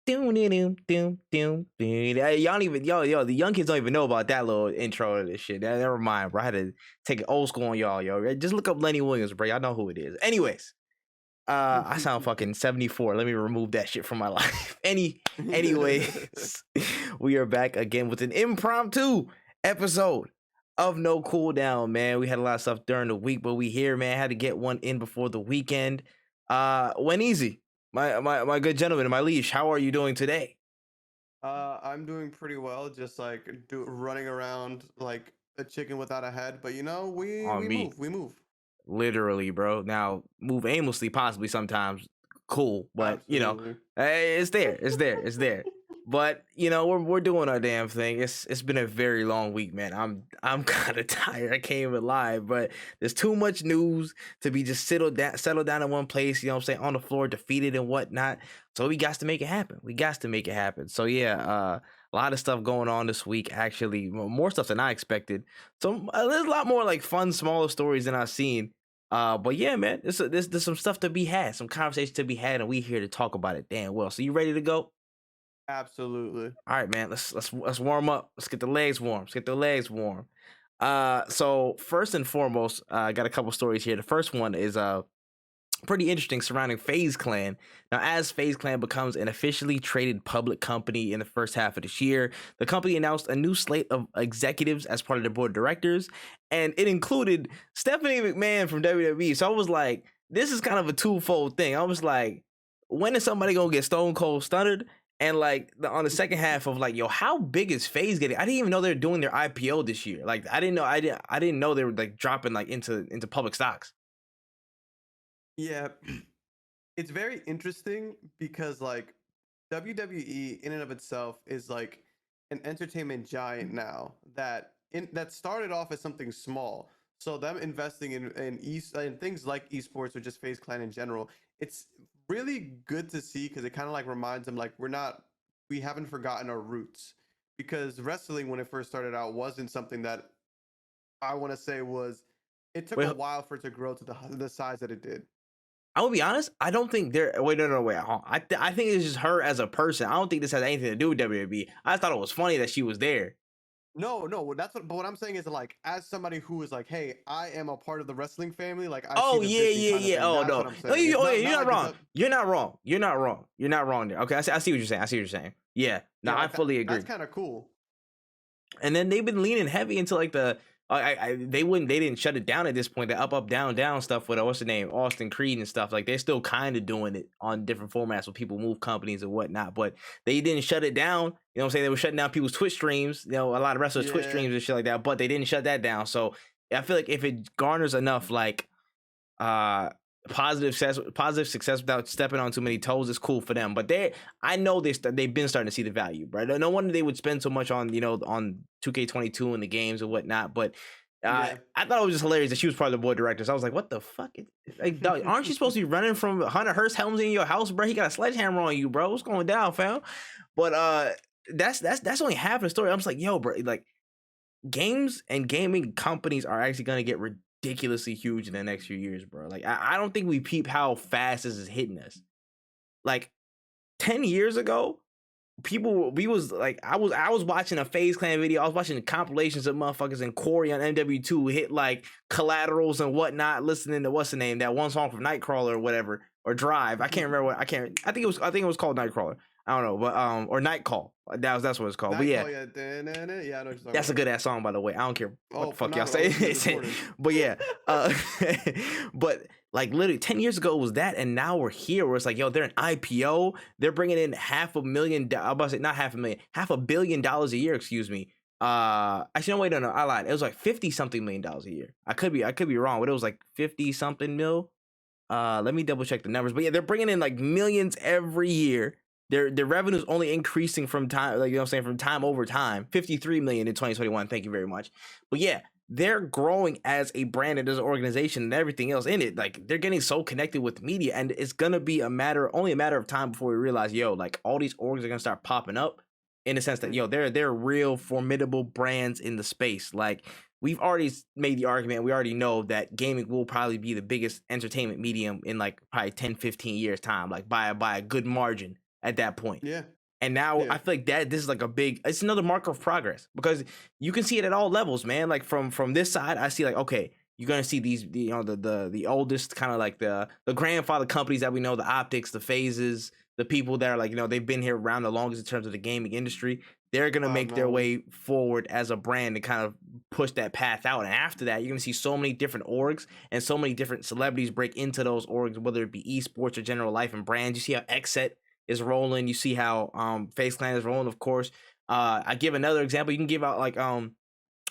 Doom, doom, doom, doom, doom. Y'all don't even, the young kids don't even know about that little intro to this shit. Never mind, bro. I had to take it old school on y'all, yo. Just look up Lenny Williams, bro. Y'all know who it is. Anyways, I sound fucking 74. Let me remove that shit from my life. Anyways, we are back again with an impromptu episode of No Cooldown, man. We had a lot of stuff during the week, but we here, man. Had to get one in before the weekend. WenEazy, my good gentleman, my leash. How are you doing today? I'm doing pretty well, just like running around like a chicken without a head. But you know, we On we me, move, we move. literally, bro. Now move aimlessly, possibly sometimes. Cool, but Absolutely. it's there. But we're doing our damn thing. It's been a very long week, man. I'm kind of tired. I can't even lie, but there's too much news to be just settled down in one place. You know what I'm saying, on the floor, defeated and whatnot. So we got to make it happen. So yeah, a lot of stuff going on this week. Actually, more stuff than I expected. So there's a lot more like fun, smaller stories than I've seen. But yeah, man, there's some stuff to be had, some conversation to be had, and we here to talk about it damn well. So you ready to go? Absolutely. All right, man. Let's warm up. Let's get the legs warm. So first and foremost, I got a couple stories here. The first one is pretty interesting surrounding FaZe Clan. Now, as FaZe Clan becomes an officially traded public company in the first half of this year, the company announced a new slate of executives as part of their board of directors, and it included Stephanie McMahon from WWE. So I was like, this is kind of a twofold thing. I was like, when is somebody gonna get Stone Cold Stunnered? And like on the second half of like, yo, how big is FaZe getting? I didn't even know they were doing their IPO this year. Like, I didn't know they were like dropping like into public stocks. Yeah, it's very interesting because like WWE in and of itself is like an entertainment giant now that started off as something small. So them investing in things like esports or just FaZe Clan in general, it's really good to see because it kind of like reminds them like we haven't forgotten our roots, because wrestling when it first started out wasn't something that I want to say was, it took a Wait, while for it to grow to the size that it did. I will be honest. I don't think they're. Wait, no, wait. I think it's just her as a person. I don't think this has anything to do with WWE. I thought it was funny that she was there. No, but what I'm saying is like, as somebody who is like, hey, I am a part of the wrestling family, like I see Oh the yeah, vision yeah, kind of yeah. thing. Oh That's no, what I'm no, saying. It's yeah, not you're not like wrong. You're not wrong there. Okay, I see what you're saying. Yeah, no, yeah, I like fully agree. that's kind of cool. And then they've been leaning heavy into like they didn't shut it down at this point. The up down stuff with what's the name, Austin Creed and stuff. Like they're still kind of doing it on different formats where people move companies and whatnot, but they didn't shut it down. You know what I'm saying? They were shutting down people's Twitch streams, a lot of wrestlers Twitch Yeah, streams and shit like that, but they didn't shut that down. So I feel like if it garners enough like uh positive success without stepping on too many toes, is cool for them. But I know they've been starting to see the value, right? No wonder they would spend so much on on 2K22 and the games and whatnot. But yeah. I thought it was just hilarious that she was part of the board of directors. I was like, what the fuck? Like, dog, aren't you supposed to be running from Hunter Hearst Helms in your house, bro? He got a sledgehammer on you, bro. What's going down, fam? But that's only half the story. I'm just like, yo, bro, like games and gaming companies are actually gonna get ridiculously huge in the next few years, bro. Like I don't think we peep how fast this is hitting us. Like 10 years ago, I was watching a FaZe Clan video. I was watching compilations of motherfuckers in Corey on MW2 hit like collaterals and whatnot, listening to what's the name, that one song from Nightcrawler or whatever, or Drive. I can't remember I think it was called Nightcrawler. I don't know, but or Night Call. That's what it's called. But yeah, Yeah, I know what you're talking that's a about. good ass song, by the way. I don't care what the fuck y'all Phenomenal. say. But yeah, but like literally 10 years ago it was that, and now we're here where it's like, yo, they're an IPO. They're bringing in $500,000. I'm about to say not $500,000, $500 million a year. Excuse me. Actually, no, wait, no, I lied. It was like 50 something million dollars a year. I could be wrong, but it was like 50 something mil. Let me double check the numbers. But yeah, they're bringing in like millions every year. Their revenue is only increasing from time, like, you know what I'm saying, from time over time. 53 million in 2021. Thank you very much. But yeah, they're growing as a brand and as an organization and everything else in it. Like they're getting so connected with media, and it's gonna be only a matter of time before we realize, yo, like all these orgs are gonna start popping up in the sense that, yo, they're real formidable brands in the space. Like we've already made the argument. We already know that gaming will probably be the biggest entertainment medium in like probably 10, 15 years time, like by a good margin at that point. Yeah. And now Yeah. I feel like that this is like it's another marker of progress because you can see it at all levels, man. Like from this side, I see like, okay, you're gonna see these, the oldest kind of like the grandfather companies that we know, the optics, the phases, the people that are like, they've been here around the longest in terms of the gaming industry. They're gonna make their Knowledge. way forward as a brand to kind of push that path out. And after that, you're gonna see so many different orgs and so many different celebrities break into those orgs, whether it be esports or general life and brands. You see how Xset is rolling. You see how Face Clan is rolling, of course. I give another example. You can give out like on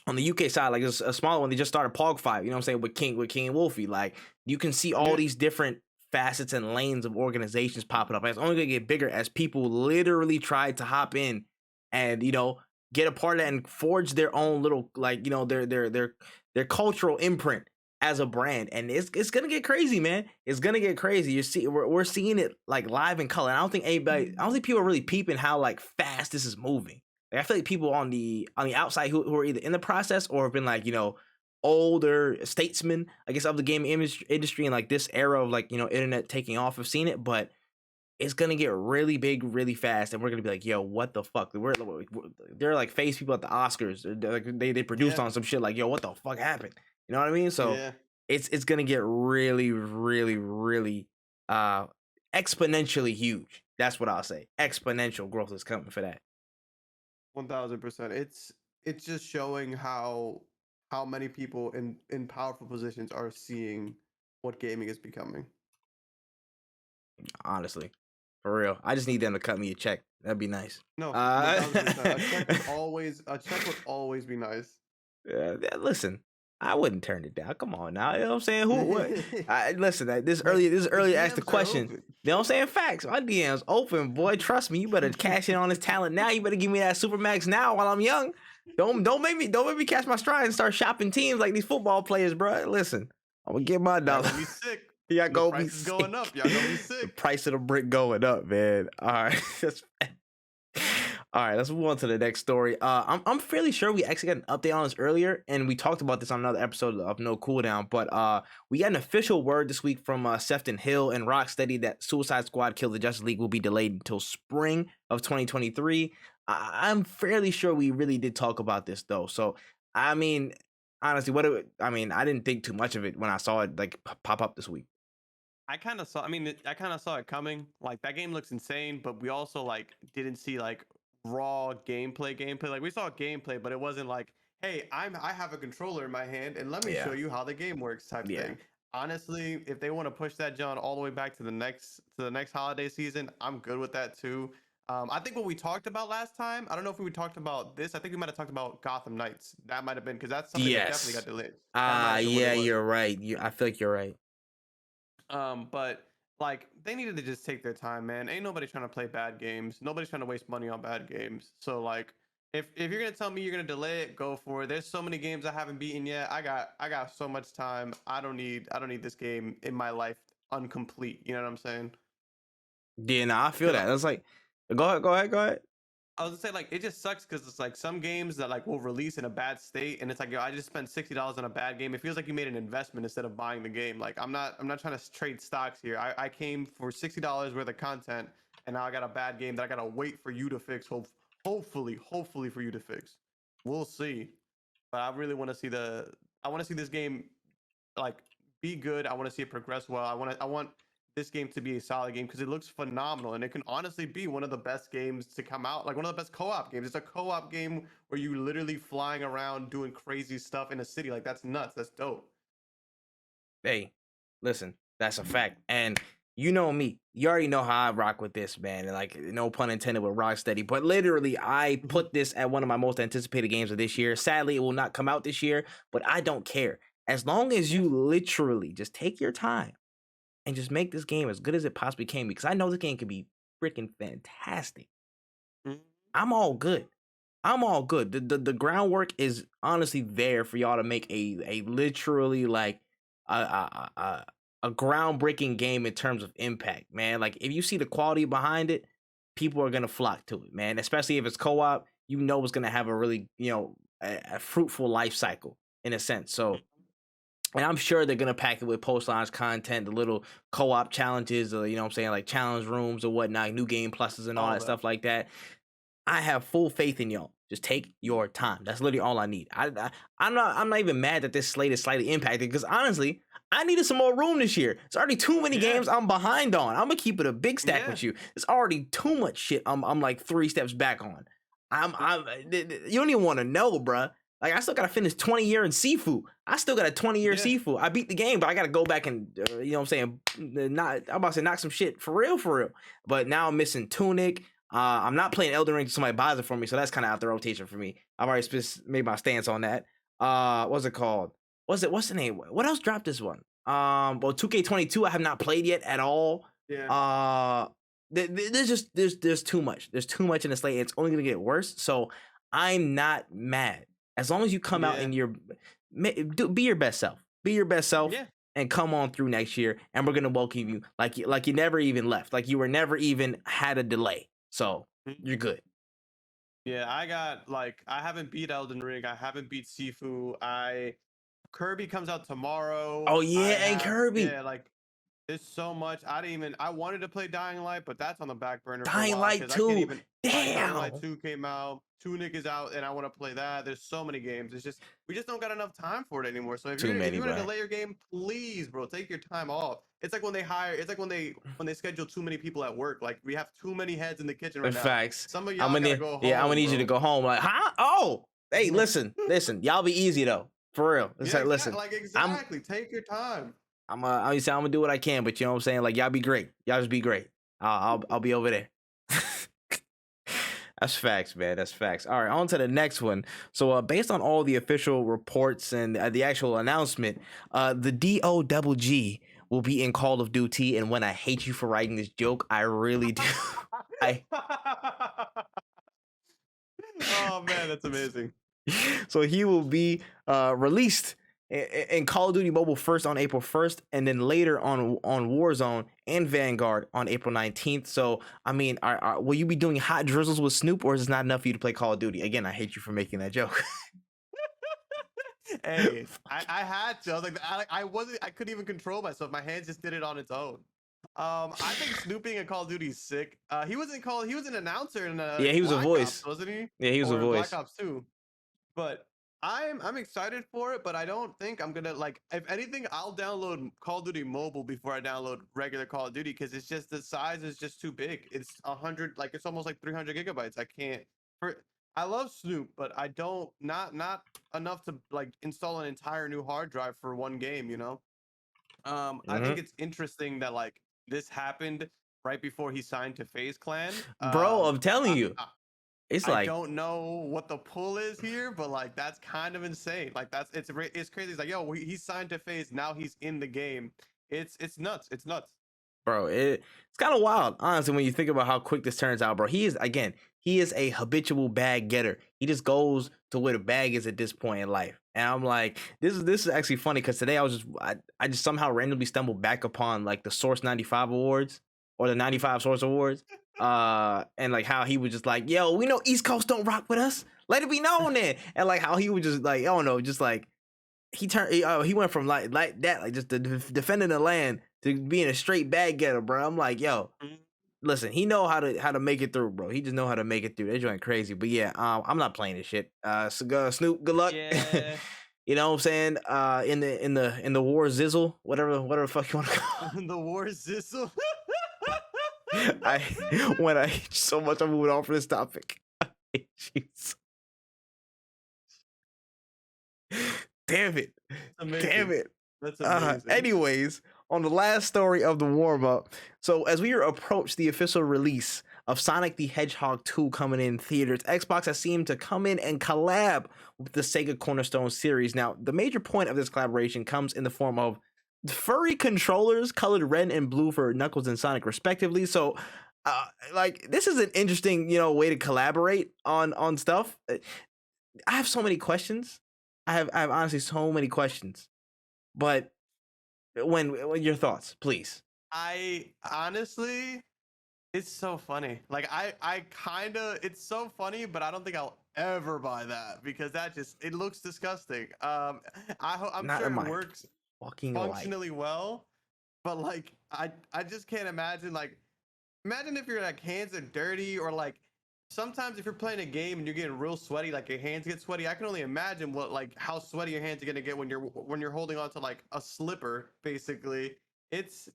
the UK side, like a smaller one. They just started Pog5, you know what I'm saying, with King and Wolfie. Like you can see all these different facets and lanes of organizations popping up. And it's only gonna get bigger as people literally try to hop in and get a part of that and forge their own little, like, their cultural imprint as a brand. And it's gonna get crazy, man. It's gonna get crazy. We're seeing it like live in color. I don't think people are really peeping how like fast this is moving. Like, I feel like people on the outside who are either in the process or have been like, older statesmen, I guess, of the gaming industry and like this era of like, internet taking off, have seen it. But it's gonna get really big really fast, and we're gonna be like, yo, what the fuck? They're like face people at the Oscars. They produced on some shit like, yo, what the fuck happened? You know what I mean? So it's gonna get really, really, really exponentially huge. That's what I'll say. Exponential growth is coming for that. 1000%. It's just showing how many people in powerful positions are seeing what gaming is becoming. Honestly, for real, I just need them to cut me a check. That'd be nice. No, 1000%. A check would always be nice. Listen, I wouldn't turn it down. Come on now, you know what I'm saying? Who would? Listen, this early to ask the question. You know what I'm saying? Facts. My DM's open, boy. Trust me. You better cash in on this talent now. You better give me that Supermax now while I'm young. Don't make me catch my stride and start shopping teams like these football players, bro. Listen, I'm gonna get my dollar. Be sick. Yeah, the price is going up. Y'all gonna be sick. The price of the brick going up, man. All right. All right, let's move on to the next story. I'm fairly sure we actually got an update on this earlier, and we talked about this on another episode of No Cooldown. But we got an official word this week from Sefton Hill and Rocksteady that Suicide Squad: Kill the Justice League will be delayed until spring of 2023. I'm fairly sure we really did talk about this though. So I mean, honestly, I didn't think too much of it when I saw it like pop up this week. I kind of saw it coming. Like, that game looks insane, but we also like didn't see like raw gameplay. Like, we saw gameplay, but it wasn't like, hey, I have a controller in my hand and let me show you how the game works type thing. Honestly, if they want to push that, John, all the way back to the next holiday season, I'm good with that too. I think what we talked about last time, I don't know if we talked about this. I think we might have talked about Gotham Knights. That might have been because that's something that definitely got delayed. Yeah, you're right. I feel like you're right. But like, they needed to just take their time, man. Ain't nobody trying to play bad games. Nobody's trying to waste money on bad games. So like, if you're gonna tell me you're gonna delay it, go for it. There's so many games I haven't beaten yet. I got so much time. I don't need this game in my life incomplete. You know what I'm saying? Yeah, no, I feel that. It's like, go ahead. I was gonna say, like, it just sucks because it's like some games that like will release in a bad state, and it's like, yo, I just spent $60 on a bad game. It feels like you made an investment instead of buying the game. Like, I'm not trying to trade stocks here. I came for $60 worth of content, and now I got a bad game that I gotta wait for you to fix. Hopefully for you to fix. We'll see. But I really want to see this game like be good. I want to see it progress well. I want this game to be a solid game because it looks phenomenal, and it can honestly be one of the best games to come out, like one of the best co-op games. It's a co-op game where you literally flying around doing crazy stuff in a city. Like, that's nuts. That's dope. Hey, listen, that's a fact. And you know me, you already know how I rock with this, man. And like, no pun intended with Rocksteady, but literally I put this at one of my most anticipated games of this year. Sadly, it will not come out this year, but I don't care. As long as you literally just take your time and just make this game as good as it possibly can, because I know this game can be freaking fantastic. I'm all good. The groundwork is honestly there for y'all to make a literally like a groundbreaking game in terms of impact, man. Like, if you see the quality behind it, people are gonna flock to it, man. Especially if it's co-op, you know it's gonna have a really, a fruitful life cycle in a sense. So And I'm sure they're gonna pack it with post-launch content, the little co-op challenges, or you know what I'm saying, like challenge rooms or whatnot, new game pluses and all All that that. stuff like that. I have full faith in y'all. Just take your time. That's literally all I need. I'm not even mad that this slate is slightly impacted because honestly, I needed some more room this year. It's already too many Yeah. games I'm behind on. I'm gonna keep it a big stack Yeah. with you. It's already too much shit. I'm like 3 steps back on. You don't even want to know, bruh. Like I still gotta finish 20 year in Sifu. I still got a 20-year Yeah. Sifu. I beat the game, but I gotta go back and you know what I'm saying, I'm about to say knock some shit for real. But now I'm missing Tunic. I'm not playing Elden Ring until somebody buys it for me, so that's kind of out the rotation for me. I've already made my stance on that. What's it called? What's the name? What else dropped this one? Well, 2K22 I have not played yet at all. Yeah. There's too much. There's too much in the slate. It's only gonna get worse. So I'm not mad as long as you come out Yeah. in your be your best self. Be your best self. Yeah. And come on through next year, and we're gonna welcome you like you never even left, like you were never even had a delay. So you're good. Yeah, I haven't beat Elden Ring. I haven't beat Sifu. Kirby comes out tomorrow. Oh yeah, and Kirby. Like there's so much. I wanted to play Dying Light, but that's on the back burner for a Dying while Light because I can't 2. even. Like, Dying Light Damn. 2 came out. Tunic is out, and I want to play that. There's so many games. We just don't got enough time for it anymore. So if Too you're many, gonna bro. delay your game, please, bro, take your time off. It's like when they schedule too many people at work. Like we have too many heads in the kitchen right now. Facts. Some of y'all gotta go home. Yeah, I'm gonna need you to go home. Like, huh? Oh, hey, listen. Y'all be easy though, for real. It's Yeah, like, listen. exactly. Take your time. I'm gonna do what I can, but you know what I'm saying. Like, y'all be great. Y'all just be great. I'll be over there. That's facts, man. That's facts. All right, on to the next one. So, based on all the official reports and the actual announcement, the DOGG will be in Call of Duty. And when I hate you for writing this joke, I really do. Oh man, that's amazing. So he will be released in Call of Duty Mobile first on April 1st, and then later on Warzone and Vanguard on April 19th. So, I mean, will you be doing hot drizzles with Snoop, or is it not enough for you to play Call of Duty? Again, I hate you for making that joke. Hey, I had to. I was like, I couldn't even control myself. My hands just did it on its own. I think snooping in Call of Duty is sick. He was an announcer in Yeah, he was Black a voice, Ops, wasn't he? Yeah, he was a voice. Black Ops 2. But I'm excited for it, but I don't think I'm gonna like. If anything, I'll download Call of Duty Mobile before I download regular Call of Duty because it's just the size is just too big. It's 100, like it's almost like 300 gigabytes. I can't. I love Snoop, but I don't not enough to like install an entire new hard drive for one game. You know. I think it's interesting that like this happened right before he signed to FaZe Clan. Bro, I'm telling you. It's I like, don't know what the pull is here, but like that's kind of insane. Like it's crazy. It's like, yo, he signed to FaZe, now he's in the game. It's nuts. It's nuts. bro, it's kind of wild, honestly, when you think about how quick this turns out, bro. He is a habitual bag getter. He just goes to where the bag is at this point in life. And I'm like, this is actually funny because today I just somehow randomly stumbled back upon like the Source 95 awards or the 95 Source Awards. And like how he was just like, yo, we know East Coast don't rock with us. Let it be known then. And like how he was just like, I don't know, just like he went from like that, like just defending the land to being a straight bag getter, bro. I'm like, yo, listen, he know how to make it through, bro. He just know how to make it through. They're joint crazy, but yeah, I'm not playing this shit. So, Snoop, good luck. Yeah. You know what I'm saying? In the war zizzle, whatever the fuck you want to call it. The war zizzle. When I hate you so much, I'm moving on from this topic. I hate you so... Damn it. Damn it. That's amazing. Anyways, on the last story of the warm-up, so as we approach the official release of Sonic the Hedgehog 2 coming in theaters, Xbox has seemed to come in and collab with the Sega Cornerstone series. Now, the major point of this collaboration comes in the form of furry controllers colored red and blue for Knuckles and Sonic respectively. So like this is an interesting, way to collaborate on stuff. I have so many questions. I have honestly so many questions. But when your thoughts, please. I honestly, it's so funny. Like it's so funny, but I don't think I'll ever buy that because it looks disgusting. I'm Not sure in it mind. works. Walking light. functionally well, but like I just can't imagine like imagine if your like hands are dirty or like sometimes if you're playing a game and you're getting real sweaty, like your hands get sweaty. I can only imagine what like how sweaty your hands are gonna get when you're holding on to like a slipper, basically. It's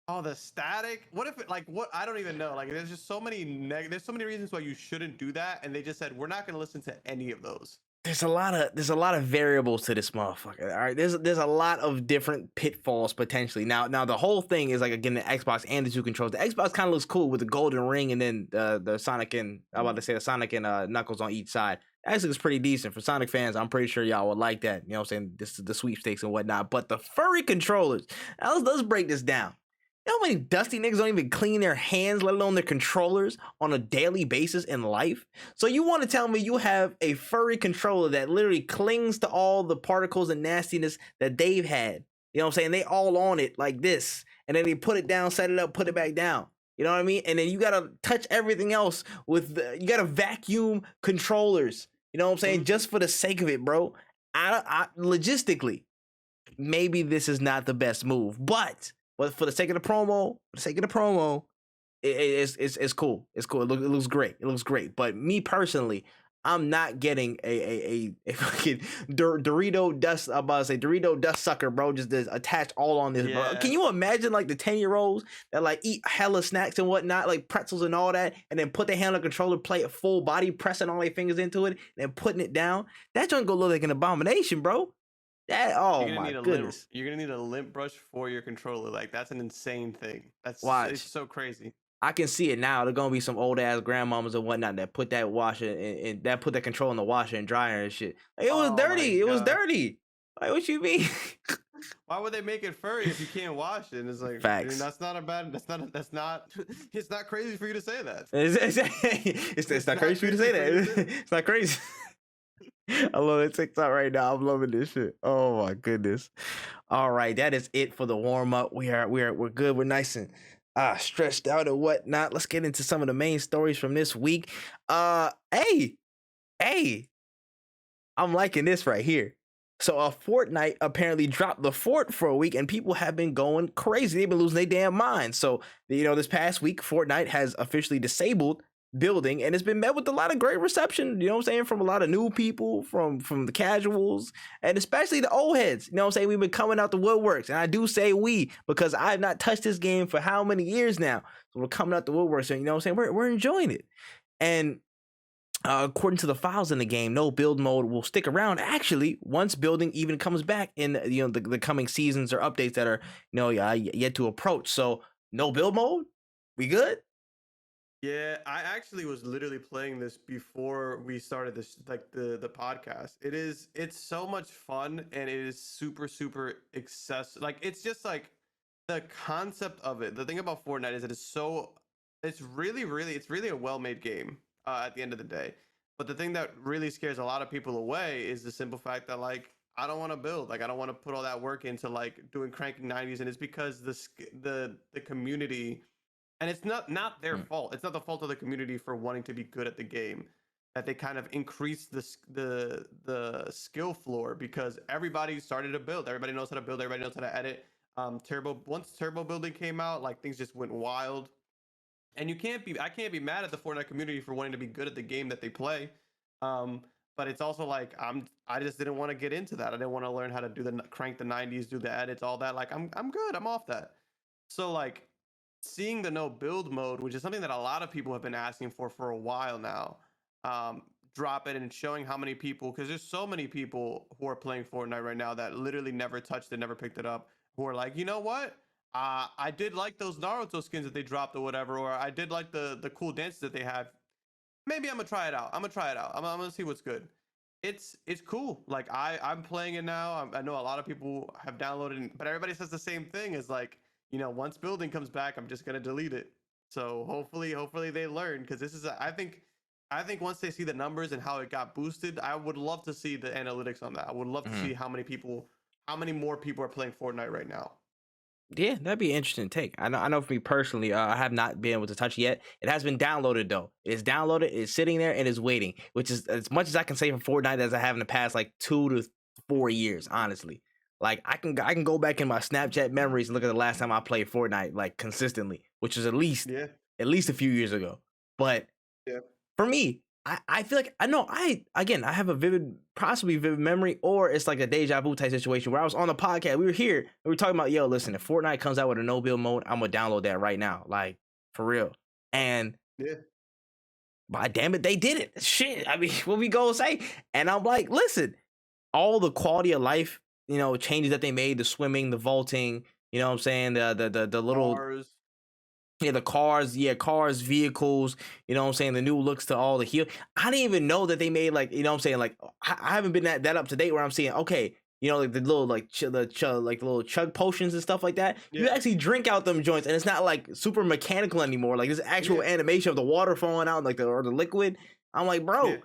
the static. What if it like what I don't even know. Like there's just so many there's so many reasons why you shouldn't do that, and they just said we're not gonna listen to any of those. There's a lot of variables to this motherfucker. All right, there's a lot of different pitfalls potentially. Now the whole thing is like again the Xbox and the two controls. The Xbox kind of looks cool with the golden ring and then the Sonic and I'm about to say the Sonic and Knuckles on each side. Actually, it's pretty decent for Sonic fans. I'm pretty sure y'all would like that. You know what I'm saying? This is the sweepstakes and whatnot. But the furry controllers. Now let's break this down. You know how many dusty niggas don't even clean their hands, let alone their controllers, on a daily basis in life? So you want to tell me you have a furry controller that literally clings to all the particles and nastiness that they've had. You know what I'm saying? They all on it like this. And then they put it down, set it up, put it back down. You know what I mean? And then you got to touch everything else with you got to vacuum controllers. You know what I'm saying? Just for the sake of it, bro. Logistically, maybe this is not the best move. But for the sake of the promo, it's cool. It's cool. It looks great. It looks great. But me personally, I'm not getting a fucking Dorito dust. I'm about to say Dorito dust sucker, bro. Just attached all on this, bro. Can you imagine like the 10-year-olds that like eat hella snacks and whatnot, like pretzels and all that, and then put their hand on the controller, play it full body, pressing all their fingers into it, and then putting it down? That joint gonna look like an abomination, bro. My goodness. You're gonna need a lint brush for your controller. Like that's an insane thing. It's so crazy. I can see it now. There's gonna be some old ass grandmamas and whatnot that put that washer and that put that control in the washer and dryer and shit. Like, it was dirty. It was dirty. Like, what you mean? Why would they make it furry if you can't wash it? And it's like, facts. Dude, that's not it's not crazy for you to say that. It's not crazy for you to say that. It's not crazy. I love that TikTok right now. I'm loving this shit. Oh my goodness. All right, that is it for the warm up. We're good. We're nice and stretched out and whatnot. Let's get into some of the main stories from this week. Hey, I'm liking this right here. So Fortnite apparently dropped the fort for a week, and people have been going crazy. They've been losing their damn minds. So this past week, Fortnite has officially disabled building, and it's been met with a lot of great reception, you know what I'm saying, from a lot of new people, from the casuals, and especially the old heads. You know what I'm saying? We've been coming out the woodworks, and I do say we because I have not touched this game for how many years now. So we're coming out the woodworks, and you know what I'm saying, we're enjoying it. And according to the files in the game, no build mode will stick around actually once building even comes back in the coming seasons or updates that are yet to approach. So no build mode, we good? Yeah, I actually was literally playing this before we started this, like the podcast. It's so much fun, and it is super accessible. Like it's just like the concept of it. The thing about Fortnite is it's really a well-made game at the end of the day. But the thing that really scares a lot of people away is the simple fact that like I don't want to build, like I don't want to put all that work into like doing Kxngviii, and it's because the community. And it's not their fault. It's not the fault of the community for wanting to be good at the game. That they kind of increased the skill floor because everybody started to build. Everybody knows how to build. Everybody knows how to edit. Once turbo building came out, like things just went wild. And I can't be mad at the Fortnite community for wanting to be good at the game that they play. But it's also like I just didn't want to get into that. I didn't want to learn how to do crank the 90s, do the edits, all that. Like I'm good. I'm off that. So like seeing the no build mode, which is something that a lot of people have been asking for a while now, drop it and showing how many people, because there's so many people who are playing Fortnite right now that literally never touched it, never picked it up, who are like, you know what? I did like those Naruto skins that they dropped or whatever, or I did like the cool dances that they have. Maybe I'm gonna try it out. I'm gonna see what's good. It's cool. Like I'm playing it now. I know a lot of people have downloaded it, but everybody says the same thing. Is like, once building comes back, I'm just gonna delete it. So hopefully they learn, because this is I think once they see the numbers and how it got boosted, I would love to see the analytics on that. I would love to see how many more people are playing Fortnite right now. Yeah, that'd be an interesting take. I know for me personally, I have not been able to touch it yet. It has been downloaded though. It's downloaded, it's sitting there, and it's waiting, which is as much as I can say for Fortnite as I have in the past like 2 to 4 years, honestly. Like I can go back in my Snapchat memories and look at the last time I played Fortnite like consistently, which is Yeah. at least a few years ago. But Yeah. for me, I feel like I know I have a vivid, possibly vivid memory, or it's like a deja vu type situation where I was on the podcast. We were here and we were talking about, yo, listen, if Fortnite comes out with a no build mode, I'm gonna download that right now, like for real. And Yeah. by damn it, they did it. Shit, I mean, what we gonna say? And I'm like, listen, all the quality of life, changes that they made, the swimming, the vaulting, you know what I'm saying, the little Cars. the cars, vehicles, you know what I'm saying, the new looks to all the heal. I didn't even know that they made like, you know what I'm saying, like I haven't been that up to date where I'm seeing, okay, like the little like like the little chug potions and stuff like that. You Yeah. actually drink out them joints, and it's not like super mechanical anymore. Like this actual Yeah. animation of the water falling out, like or the liquid. I'm like, Yeah. bro,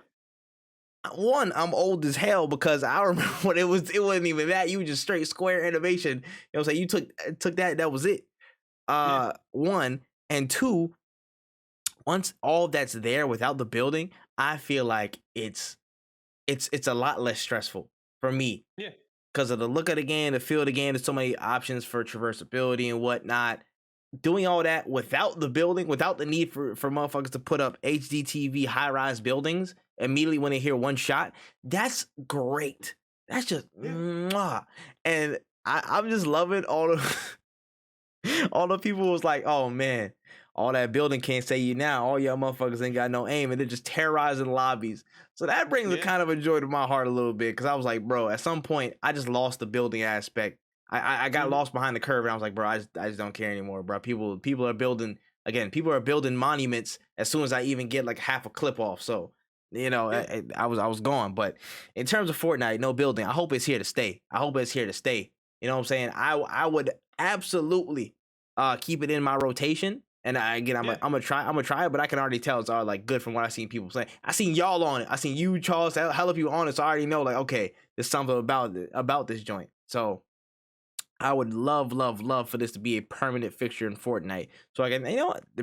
one, I'm old as hell because I remember when it wasn't even that. You just straight square animation. You know what I'm saying? You took that was it. Yeah. One and two, once all that's there without the building, I feel like it's a lot less stressful for me Yeah. because of the look of the game, the feel of the game. There's so many options for traversability and whatnot. Doing all that without the building, without the need for motherfuckers to put up HDTV high rise buildings immediately when they hear one shot, that's great. That's just mwah. And I'm just loving all the all the people was like, oh man, all that building can't save you now. All y'all motherfuckers ain't got no aim, and they're just terrorizing lobbies. So that brings a Yeah. kind of a joy to my heart a little bit because I was like, bro, at some point I just lost the building aspect. I got lost behind the curve, and I was like, bro, I just don't care anymore, bro. People are building again. People are building monuments as soon as I even get like half a clip off. So Yeah. I was gone. But in terms of Fortnite, no building. I hope it's here to stay. I hope it's here to stay. You know what I'm saying? I would absolutely keep it in my rotation. And I'm gonna try it, but I can already tell it's all like good from what I seen people say. I seen y'all on it. I seen you, Charles, hella people on it. So I already know like, okay, there's something about this joint. So I would love for this to be a permanent fixture in Fortnite. So I can,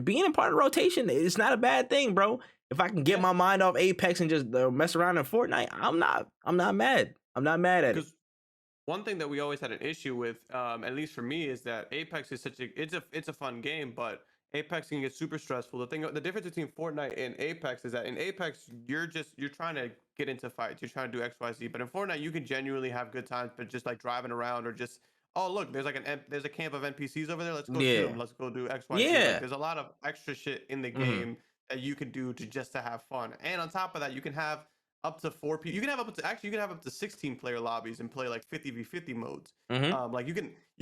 being a part of the rotation, it's not a bad thing, bro. If I can get my mind off Apex and just mess around in Fortnite, I'm not mad. I'm not mad at it. Because one thing that we always had an issue with, at least for me, is that Apex is it's a fun game, but Apex can get super stressful. The difference between Fortnite and Apex is that in Apex you're trying to get into fights, you're trying to do X, Y, Z. But in Fortnite you can genuinely have good times, but just like driving around or just, oh look, there's a camp of NPCs over there. Let's go shoot Yeah. them. Let's go do X, Y, Z. Like Yeah. there's a lot of extra shit in the Mm-hmm. game that you can do to have fun. And on top of that, you can have up to 4 people. You can have up to 16 player lobbies and play like 50v50 modes. Mm-hmm. Like you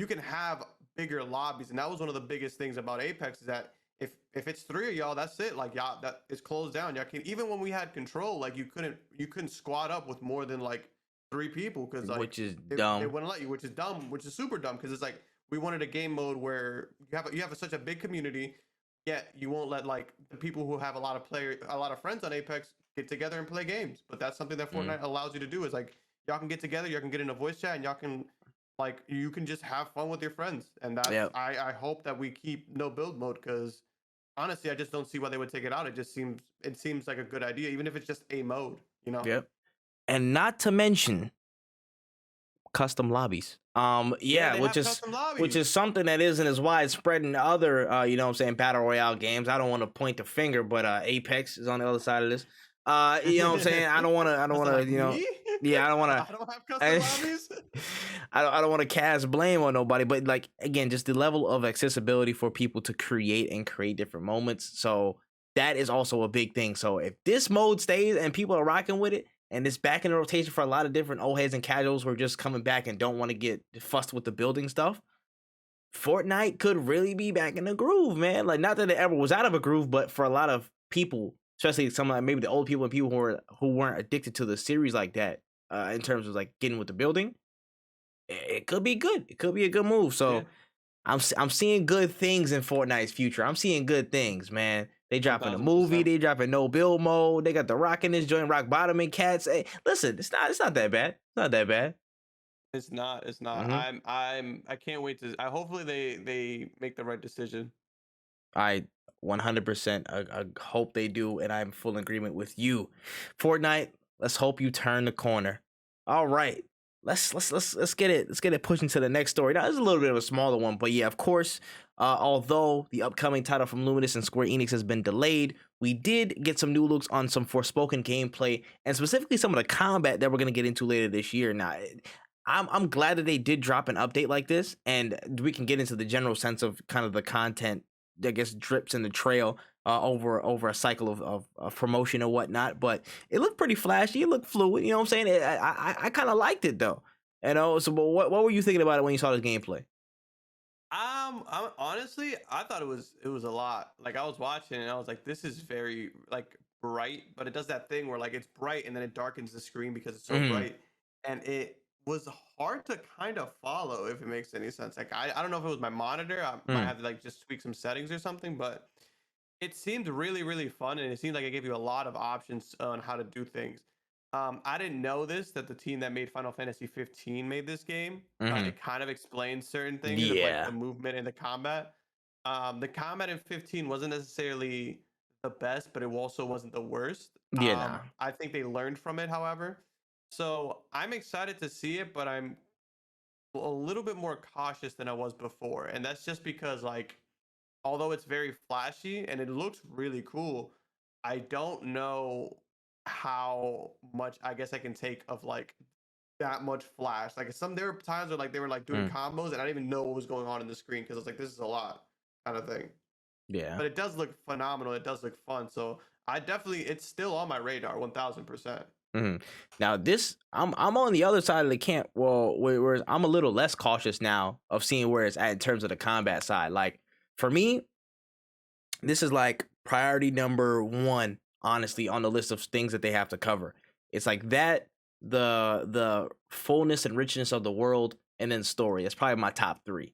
can have bigger lobbies, and that was one of the biggest things about Apex is that if it's 3 of y'all, that's it. Like y'all, that is closed down. Y'all can, even when we had control, like you couldn't squad up with more than like 3 people because like Which is they dumb. wouldn't let you, which is dumb, which is super dumb because it's like we wanted a game mode where you have such a big community, yet you won't let like the people who have a lot of friends on Apex get together and play games. But that's something that Fortnite allows you to do, is like y'all can get together, y'all can get in a voice chat, and y'all can like you can just have fun with your friends. And that's I hope that we keep no build mode, because honestly I just don't see why they would take it out. It seems like a good idea, even if it's just a mode, you know. Yep. And not to mention custom lobbies. They have custom lobbies. Which is something that isn't as widespread in other you know what I'm saying, battle royale games. I don't want to point the finger, but Apex is on the other side of this. You know what I'm saying? I don't want to, Like, you know, me? yeah, I don't want I don't have custom lobbies. I don't want to cast blame on nobody, but like again, just the level of accessibility for people to create different moments. So that is also a big thing. So if this mode stays and people are rocking with it, and it's back in the rotation for a lot of different old heads and casuals who are just coming back and don't want to get fussed with the building stuff, Fortnite could really be back in the groove, man. Like, not that it ever was out of a groove, but for a lot of people, especially some like maybe the old people and people who weren't addicted to the series like that, in terms of like getting with the building, it could be good. It could be a good move. So I'm seeing good things in Fortnite's future. I'm seeing good things, man. They dropping a movie. 1000%. They dropping no build mode. They got the Rock in this joint, Rock Bottom and Cats. Hey, listen, it's not that bad. It's not that bad. It's not. It's not. Mm-hmm. I can't wait to. I hopefully they make the right decision. I 100% I hope they do, and I'm full agreement with you. Fortnite, let's hope you turn the corner. All right, let's get it pushing to the next story. Now, this is a little bit of a smaller one, but yeah, of course, although the upcoming title from Luminous and Square Enix has been delayed, we did get some new looks on some Forspoken gameplay, and specifically some of the combat that we're gonna get into later this year. Now, I'm glad that they did drop an update like this, and we can get into the general sense of kind of the content, I guess, drips in the trail over a cycle of promotion or whatnot. But it looked pretty flashy. It looked fluid. You know what I'm saying? I kind of liked it though. You know. So, but what were you thinking about it when you saw this gameplay? Honestly, I thought it was a lot. Like I was watching and I was like, this is very like bright, but it does that thing where like it's bright and then it darkens the screen because it's so Mm, bright, and it was hard to kind of follow if it makes any sense. Like I don't know if it was my monitor. I might mm, have to like just tweak some settings or something, but it seemed really fun, and it seemed like it gave you a lot of options on how to do things. I didn't know this that the team that made Final Fantasy 15 made this game. mm-hmm. It kind of explains certain things of like Yeah. the movement and the combat. The combat in 15 wasn't necessarily the best, but it also wasn't the worst. Yeah. Nah. I think they learned from it, however. So I'm excited to see it, but I'm a little bit more cautious than I was before, and that's just because like although it's very flashy and it looks really cool, I don't know how much I guess I can take of like that much flash. Like there were times where like they were like doing Mm, combos and I didn't even know what was going on in the screen because I was like, this is a lot kind of thing. yeah. But it does look phenomenal. It does look fun. So it's still on my radar 1000%. Mhm. Now this, I'm on the other side of the camp. Well, where I'm a little less cautious now of seeing where it's at in terms of the combat side. Like for me, this is like priority number one, honestly, on the list of things that they have to cover. It's like that, the fullness and richness of the world, and then story. That's probably my top three.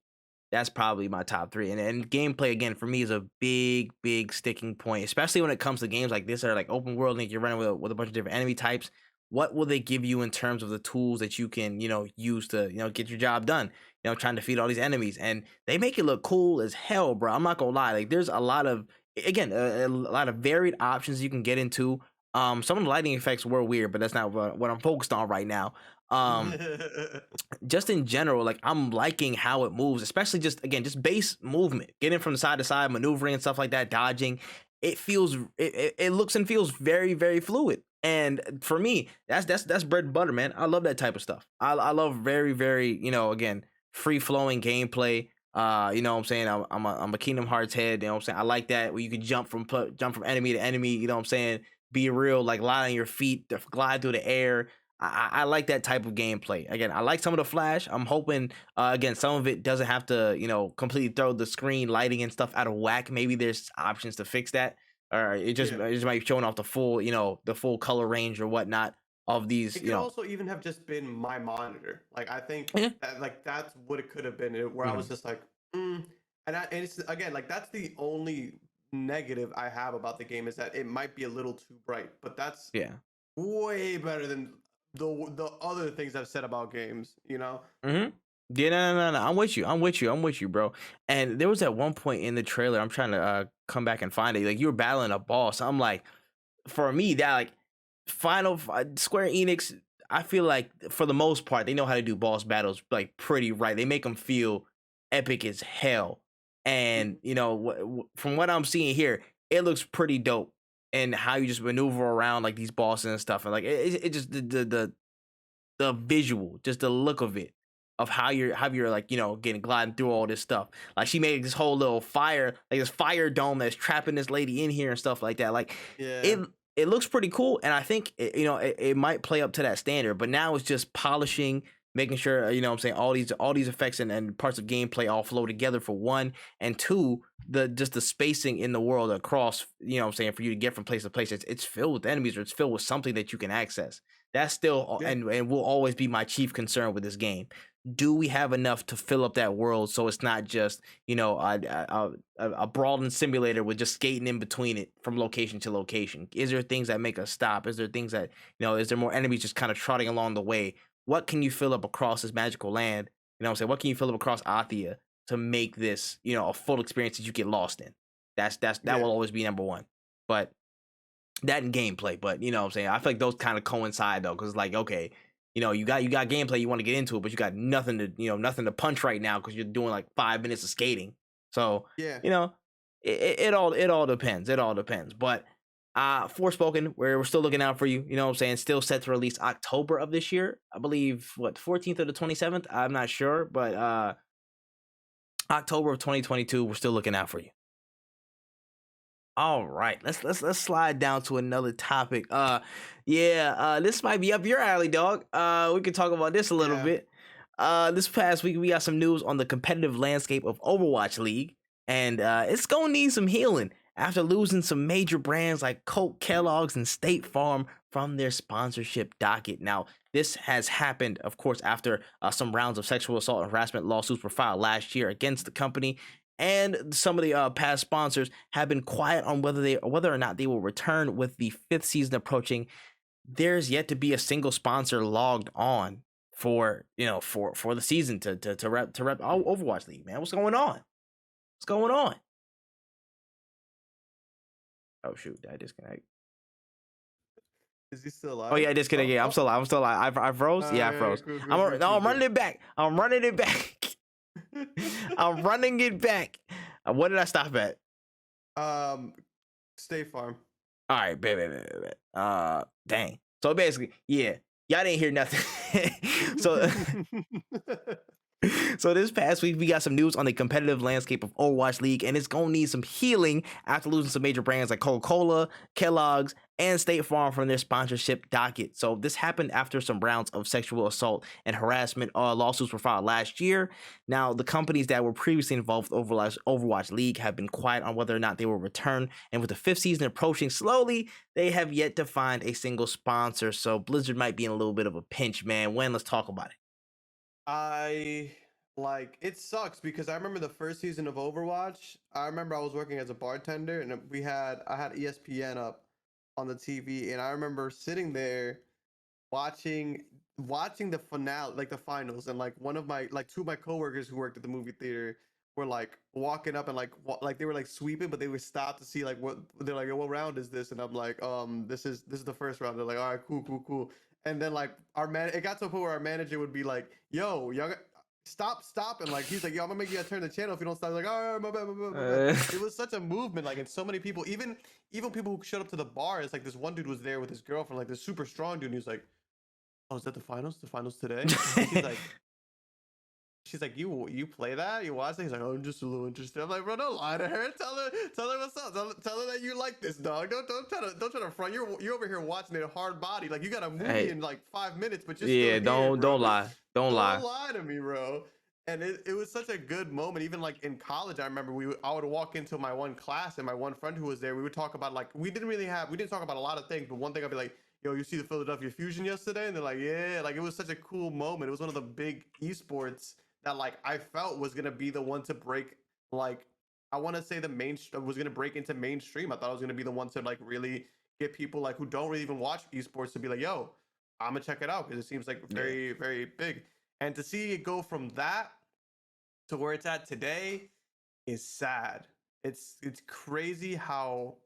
That's probably my top three. And gameplay again for me is a big sticking point, especially when it comes to games like this that are like open world and you're running with a bunch of different enemy types. What will they give you in terms of the tools that you can, use to, get your job done? Trying to defeat all these enemies. And they make it look cool as hell, bro. I'm not gonna lie. Like there's a lot of, again, a lot of varied options you can get into. Some of the lighting effects were weird, but that's not what I'm focused on right now. Um, just in general, like I'm liking how it moves, especially just again, just base movement, getting from side to side, maneuvering and stuff like that, dodging. It feels, it looks and feels very fluid. And for me, that's bread and butter, man. I love that type of stuff. I love very, again, free flowing gameplay. You know what I'm saying? I'm a Kingdom Hearts head. You know what I'm saying? I like that where you can jump from enemy to enemy. You know what I'm saying? Be real, like lie on your feet, glide through the air. I like that type of gameplay. Again, I like some of the flash. I'm hoping, again, some of it doesn't have to, completely throw the screen lighting and stuff out of whack. Maybe there's options to fix that, or Yeah. it just might be showing off the full color range or whatnot of these, It could also even have just been my monitor. Like I think Yeah. that like that's what it could have been, where I was Mhm. just like, and it's again like that's the only negative I have about the game is that it might be a little too bright, but that's Yeah. way better than the other things I've said about games. You know? Mm-hmm. Yeah, no. I'm with you. I'm with you, bro. And there was at one point in the trailer, I'm trying to come back and find it. Like you were battling a boss. I'm like, for me, that like Square Enix, I feel like for the most part, they know how to do boss battles like pretty right. They make them feel epic as hell. And Mhm. from what I'm seeing here, it looks pretty dope. And how you just maneuver around like these bosses and stuff, and like it just the visual, just the look of it, of how you're like, getting gliding through all this stuff. Like she made this whole little fire, like this fire dome that's trapping this lady in here and stuff like that. Like Yeah. it it looks pretty cool, and I think it might play up to that standard. But now it's just polishing, making sure what I'm saying, all these effects and parts of gameplay all flow together for one, and two, the spacing in the world across, what I'm saying, for you to get from place to place. It's filled with enemies, or it's filled with something that you can access. That's still Yeah. and will always be my chief concern with this game. Do we have enough to fill up that world so it's not just a brawling simulator with just skating in between it from location to location? Is there things that make us stop? Is there things that is there more enemies just kind of trotting along the way? What can you fill up across this magical land? What I'm saying? What can you fill up across Athia to make this a full experience that you get lost in? That Yeah. will always be number one. But that and gameplay, but what I'm saying, I feel like those kind of coincide though, because like, okay, you got gameplay, you want to get into it, but you got nothing to punch right now because you're doing like 5 minutes of skating. So Yeah. it all depends. It all depends. But Forspoken, we're still looking out for you. You know what I'm saying? Still set to release October of this year. I believe 14th or the 27th. I'm not sure, but October of 2022, we're still looking out for you. All right, let's slide down to another topic. This might be up your alley, dog. We can talk about this a little bit. This past week we got some news on the competitive landscape of Overwatch League, and it's gonna need some healing after losing some major brands like Coke, Kellogg's, and State Farm from their sponsorship docket. Now, this has happened, of course, after some rounds of sexual assault and harassment lawsuits were filed last year against the company. And some of the past sponsors have been quiet on whether or not they will return with the 5th season approaching. There's yet to be a single sponsor logged on for the season to rep Overwatch League. Man, what's going on? What's going on? Oh shoot, did I disconnect? Is he still alive? Oh yeah, I disconnected. Yeah, I'm still alive. I froze. Yeah, I froze. Cool, I'm running it back. I'm running it back. I'm running it back. What did I stop at? State Farm. All right, bet. Dang. So basically, yeah, y'all didn't hear nothing. So this past week, we got some news on the competitive landscape of Overwatch League, and it's going to need some healing after losing some major brands like Coca-Cola, Kellogg's, and State Farm from their sponsorship docket. So this happened after some rounds of sexual assault and harassment lawsuits were filed last year. Now, the companies that were previously involved with Overwatch League have been quiet on whether or not they will return, and with the 5th season approaching slowly, they have yet to find a single sponsor. So Blizzard might be in a little bit of a pinch, man. Let's talk about it. It sucks because I remember the first season of Overwatch. I remember I was working as a bartender and I had ESPN up on the TV, and I remember sitting there watching the finale, like the finals, and like two of my coworkers who worked at the movie theater were like walking up and like they were like sweeping, but they would stop to see like what they're like, what round is this? And I'm like, this is the first round. They're like, all right, cool. And then like it got to a point where our manager would be like, yo, young, stop, and like he's like, yo, I'm gonna make you turn the channel if you don't stop. Like, all right, my bad. It was such a movement, like, and so many people, even people who showed up to the bar. It's like this one dude was there with his girlfriend, like this super strong dude, and he was like, oh, is that the finals? The finals today? She's like, you play that? You watch it? He's like, oh, I'm just a little interested. I'm like, bro, don't lie to her. Tell her what's up. Tell her that you like this, dog. Don't try to front. You're over here watching it hard body. Like, you got a movie in like 5 minutes, but you're still don't lie. Don't lie. Don't lie to me, bro. And it was such a good moment. Even like in college, I remember I would walk into my one class, and my one friend who was there, we would talk about like we didn't talk about a lot of things, but one thing I'd be like, yo, you see the Philadelphia Fusion yesterday? And they're like, yeah. Like, it was such a cool moment. It was one of the big esports that like I felt was gonna be the one to break, like, I want to say was gonna break into mainstream. I thought I was gonna be the one to like really get people like who don't really even watch esports to be like, yo, I'm gonna check it out because it seems like very, very big. And to see it go from that to where it's at today is sad. It's crazy how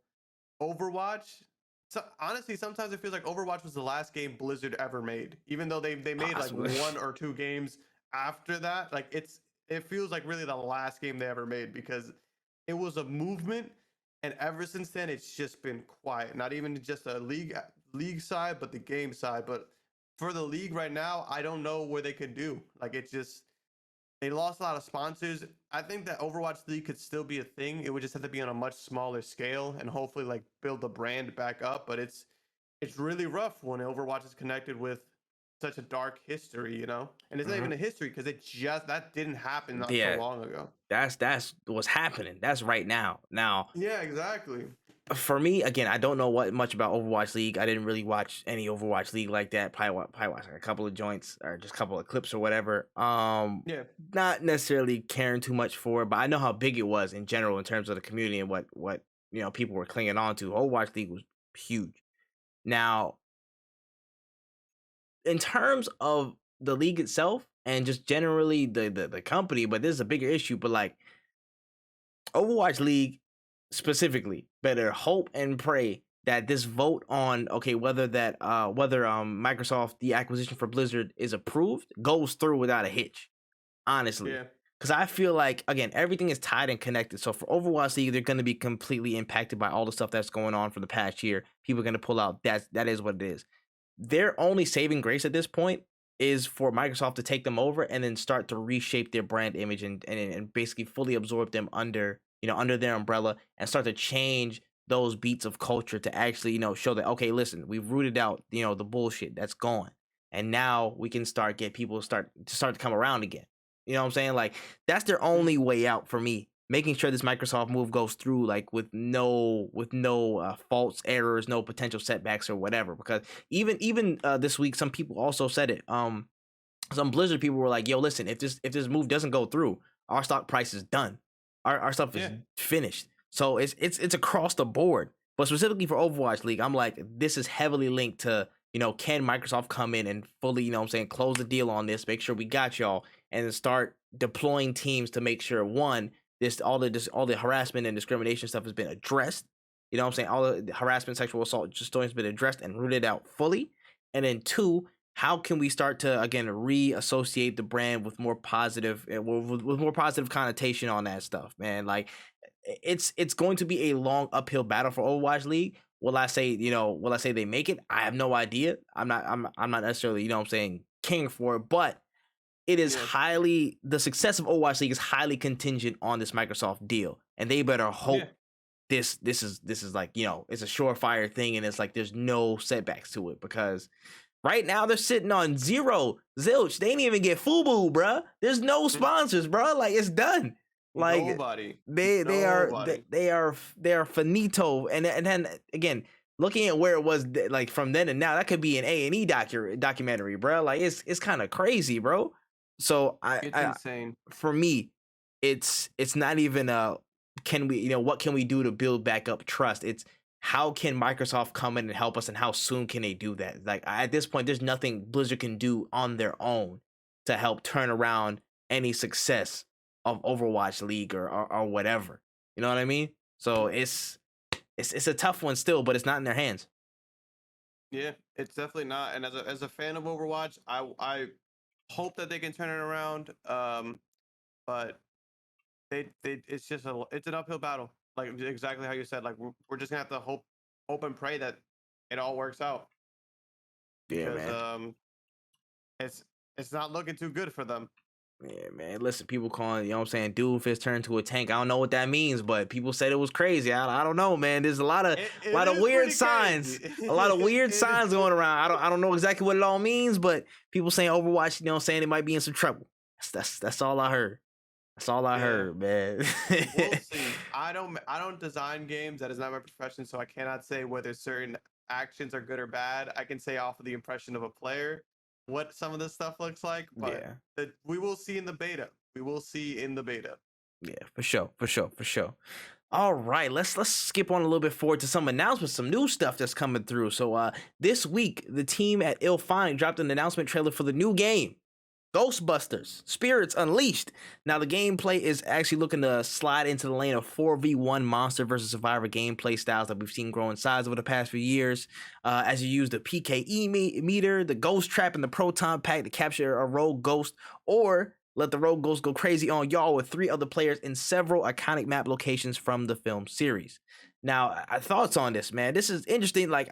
Overwatch. So honestly, sometimes it feels like Overwatch was the last game Blizzard ever made, even though they made Possibly. like 1 or 2 games after that. Like it feels like really the last game they ever made because it was a movement, and ever since then it's just been quiet. Not even just a league side, but the game side. But for the league right now, I don't know where they could do. Like they lost a lot of sponsors. I think that Overwatch League could still be a thing. It would just have to be on a much smaller scale and hopefully like build the brand back up. But it's really rough when Overwatch is connected with such a dark history, you know? And it's not even a history because that didn't happen not so long ago. That's what's happening. That's right now. Yeah, exactly. For me, again, I don't know much about Overwatch League. I didn't really watch any Overwatch League like that. Probably watch like a couple of joints or just a couple of clips or whatever. Not necessarily caring too much for it, but I know how big it was in general in terms of the community and what people were clinging on to. Overwatch League was huge. Now, in terms of the league itself and just generally the company, but this is a bigger issue. But like Overwatch League specifically better hope and pray that this vote on whether Microsoft the acquisition for Blizzard is approved goes through without a hitch, honestly. Yeah. Because I feel like, again, everything is tied and connected. So for Overwatch League, they're going to be completely impacted by all the stuff that's going on for the past year. People are going to pull out. That is what it is. Their only saving grace at this point is for Microsoft to take them over and then start to reshape their brand image and basically fully absorb them under their umbrella and start to change those beats of culture to actually show that, okay, listen, we've rooted out the bullshit that's gone, and now we can get people to come around again. You know what I'm saying? Like, that's their only way out for me. Making sure this Microsoft move goes through, like, with no false errors, no potential setbacks or whatever. Because even this week, some people also said it. Some Blizzard people were like, "Yo, listen, if this move doesn't go through, our stock price is done. Our stuff is finished." So it's across the board. But specifically for Overwatch League, I'm like, this is heavily linked to, can Microsoft come in and fully, close the deal on this, make sure we got y'all, and start deploying teams to make sure, one, all the harassment and discrimination stuff has been addressed. You know what I'm saying? All the harassment, sexual assault stories has been addressed and rooted out fully. And then two, how can we start to, again, reassociate the brand with more positive, with more positive connotation on that stuff, man? Like, it's going to be a long uphill battle for Overwatch League. Will I say they make it? I have no idea. I'm not necessarily, king for it, but it is the success of Overwatch League is highly contingent on this Microsoft deal, and they better hope this is like, it's a surefire thing, and it's like there's no setbacks to it, because right now they're sitting on zero zilch. They didn't even get FUBU, bruh. There's no sponsors, bruh. Like, it's done. Like, nobody. They are finito. And then again, looking at where it was like from then and now, that could be an A&E documentary, bro. Like, it's kind of crazy, bro. So It's insane. For me, it's not even what can we do to build back up trust? It's how can Microsoft come in and help us, and how soon can they do that? Like, at this point, there's nothing Blizzard can do on their own to help turn around any success of Overwatch League or whatever. You know what I mean? So it's a tough one still, but it's not in their hands. Yeah, it's definitely not. And as a fan of Overwatch, I hope that they can turn it around. But it's just it's an uphill battle. Like, exactly how you said. Like, we're just gonna have to hope and pray that it all works out. Yeah, Because man. It's not looking too good for them. Yeah, man. Listen, people calling, Doomfist turned to a tank. I don't know what that means, but people said it was crazy. I don't know, man. There's a lot of weird signs. A lot of weird signs going around. I don't know exactly what it all means, but people saying Overwatch, saying it might be in some trouble. That's all I heard. That's all I heard, man. We'll see. I don't design games. That is not my profession, so I cannot say whether certain actions are good or bad. I can say off of the impression of a player what some of this stuff looks like, but we will see in the beta. We will see in the beta. Yeah, for sure. All right, let's skip on a little bit forward to some announcements, some new stuff that's coming through. So this week, the team at IllFonic dropped an announcement trailer for the new game, Ghostbusters Spirits Unleashed. Now, the gameplay is actually looking to slide into the lane of 4v1 monster versus survivor gameplay styles that we've seen grow in size over the past few years. As you use the PKE meter, the ghost trap, and the proton pack to capture a rogue ghost, or let the rogue ghost go crazy on y'all with 3 other players in several iconic map locations from the film series. Now, thoughts on this, man? This is interesting. Like,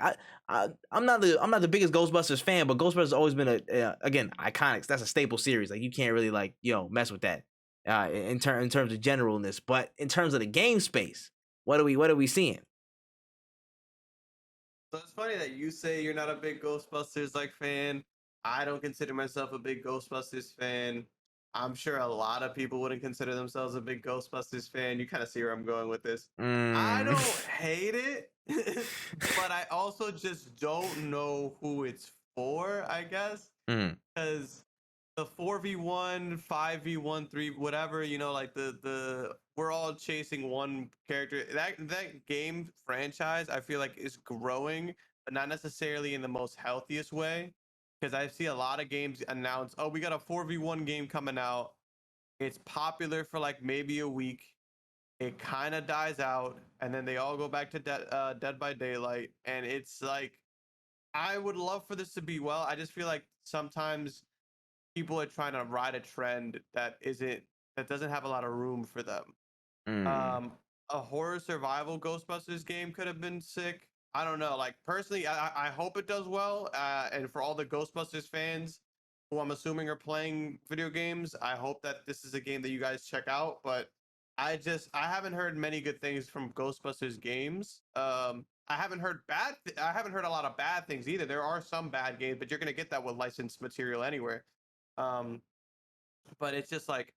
I'm not the biggest Ghostbusters fan, but Ghostbusters has always been again, iconic. That's a staple series. Like, you can't really mess with that in terms of generalness. But in terms of the game space, what are we seeing? So it's funny that you say you're not a big Ghostbusters fan. I don't consider myself a big Ghostbusters fan. I'm sure a lot of people wouldn't consider themselves a big Ghostbusters fan. You kind of see where I'm going with this. I don't hate it, but I also just don't know who it's for, I guess. Because the 4v1, 5v1, 3, whatever, like the we're all chasing one character. That game franchise, I feel like, is growing, but not necessarily in the most healthiest way. Because I see a lot of games announce, oh, we got a 4v1 game coming out. It's popular for like maybe a week, it kind of dies out, and then they all go back to Dead by Daylight, and it's like I would love for this to be well. I just feel like sometimes people are trying to ride a trend that doesn't have a lot of room for them. Mm. Um, a horror survival Ghostbusters game could have been sick. I don't know. Like personally, I hope it does well. And for all the Ghostbusters fans who I'm assuming are playing video games, I hope that this is a game that you guys check out. But I haven't heard many good things from Ghostbusters games. I haven't heard a lot of bad things either. There are some bad games, but you're gonna get that with licensed material anywhere. Um, but it's just like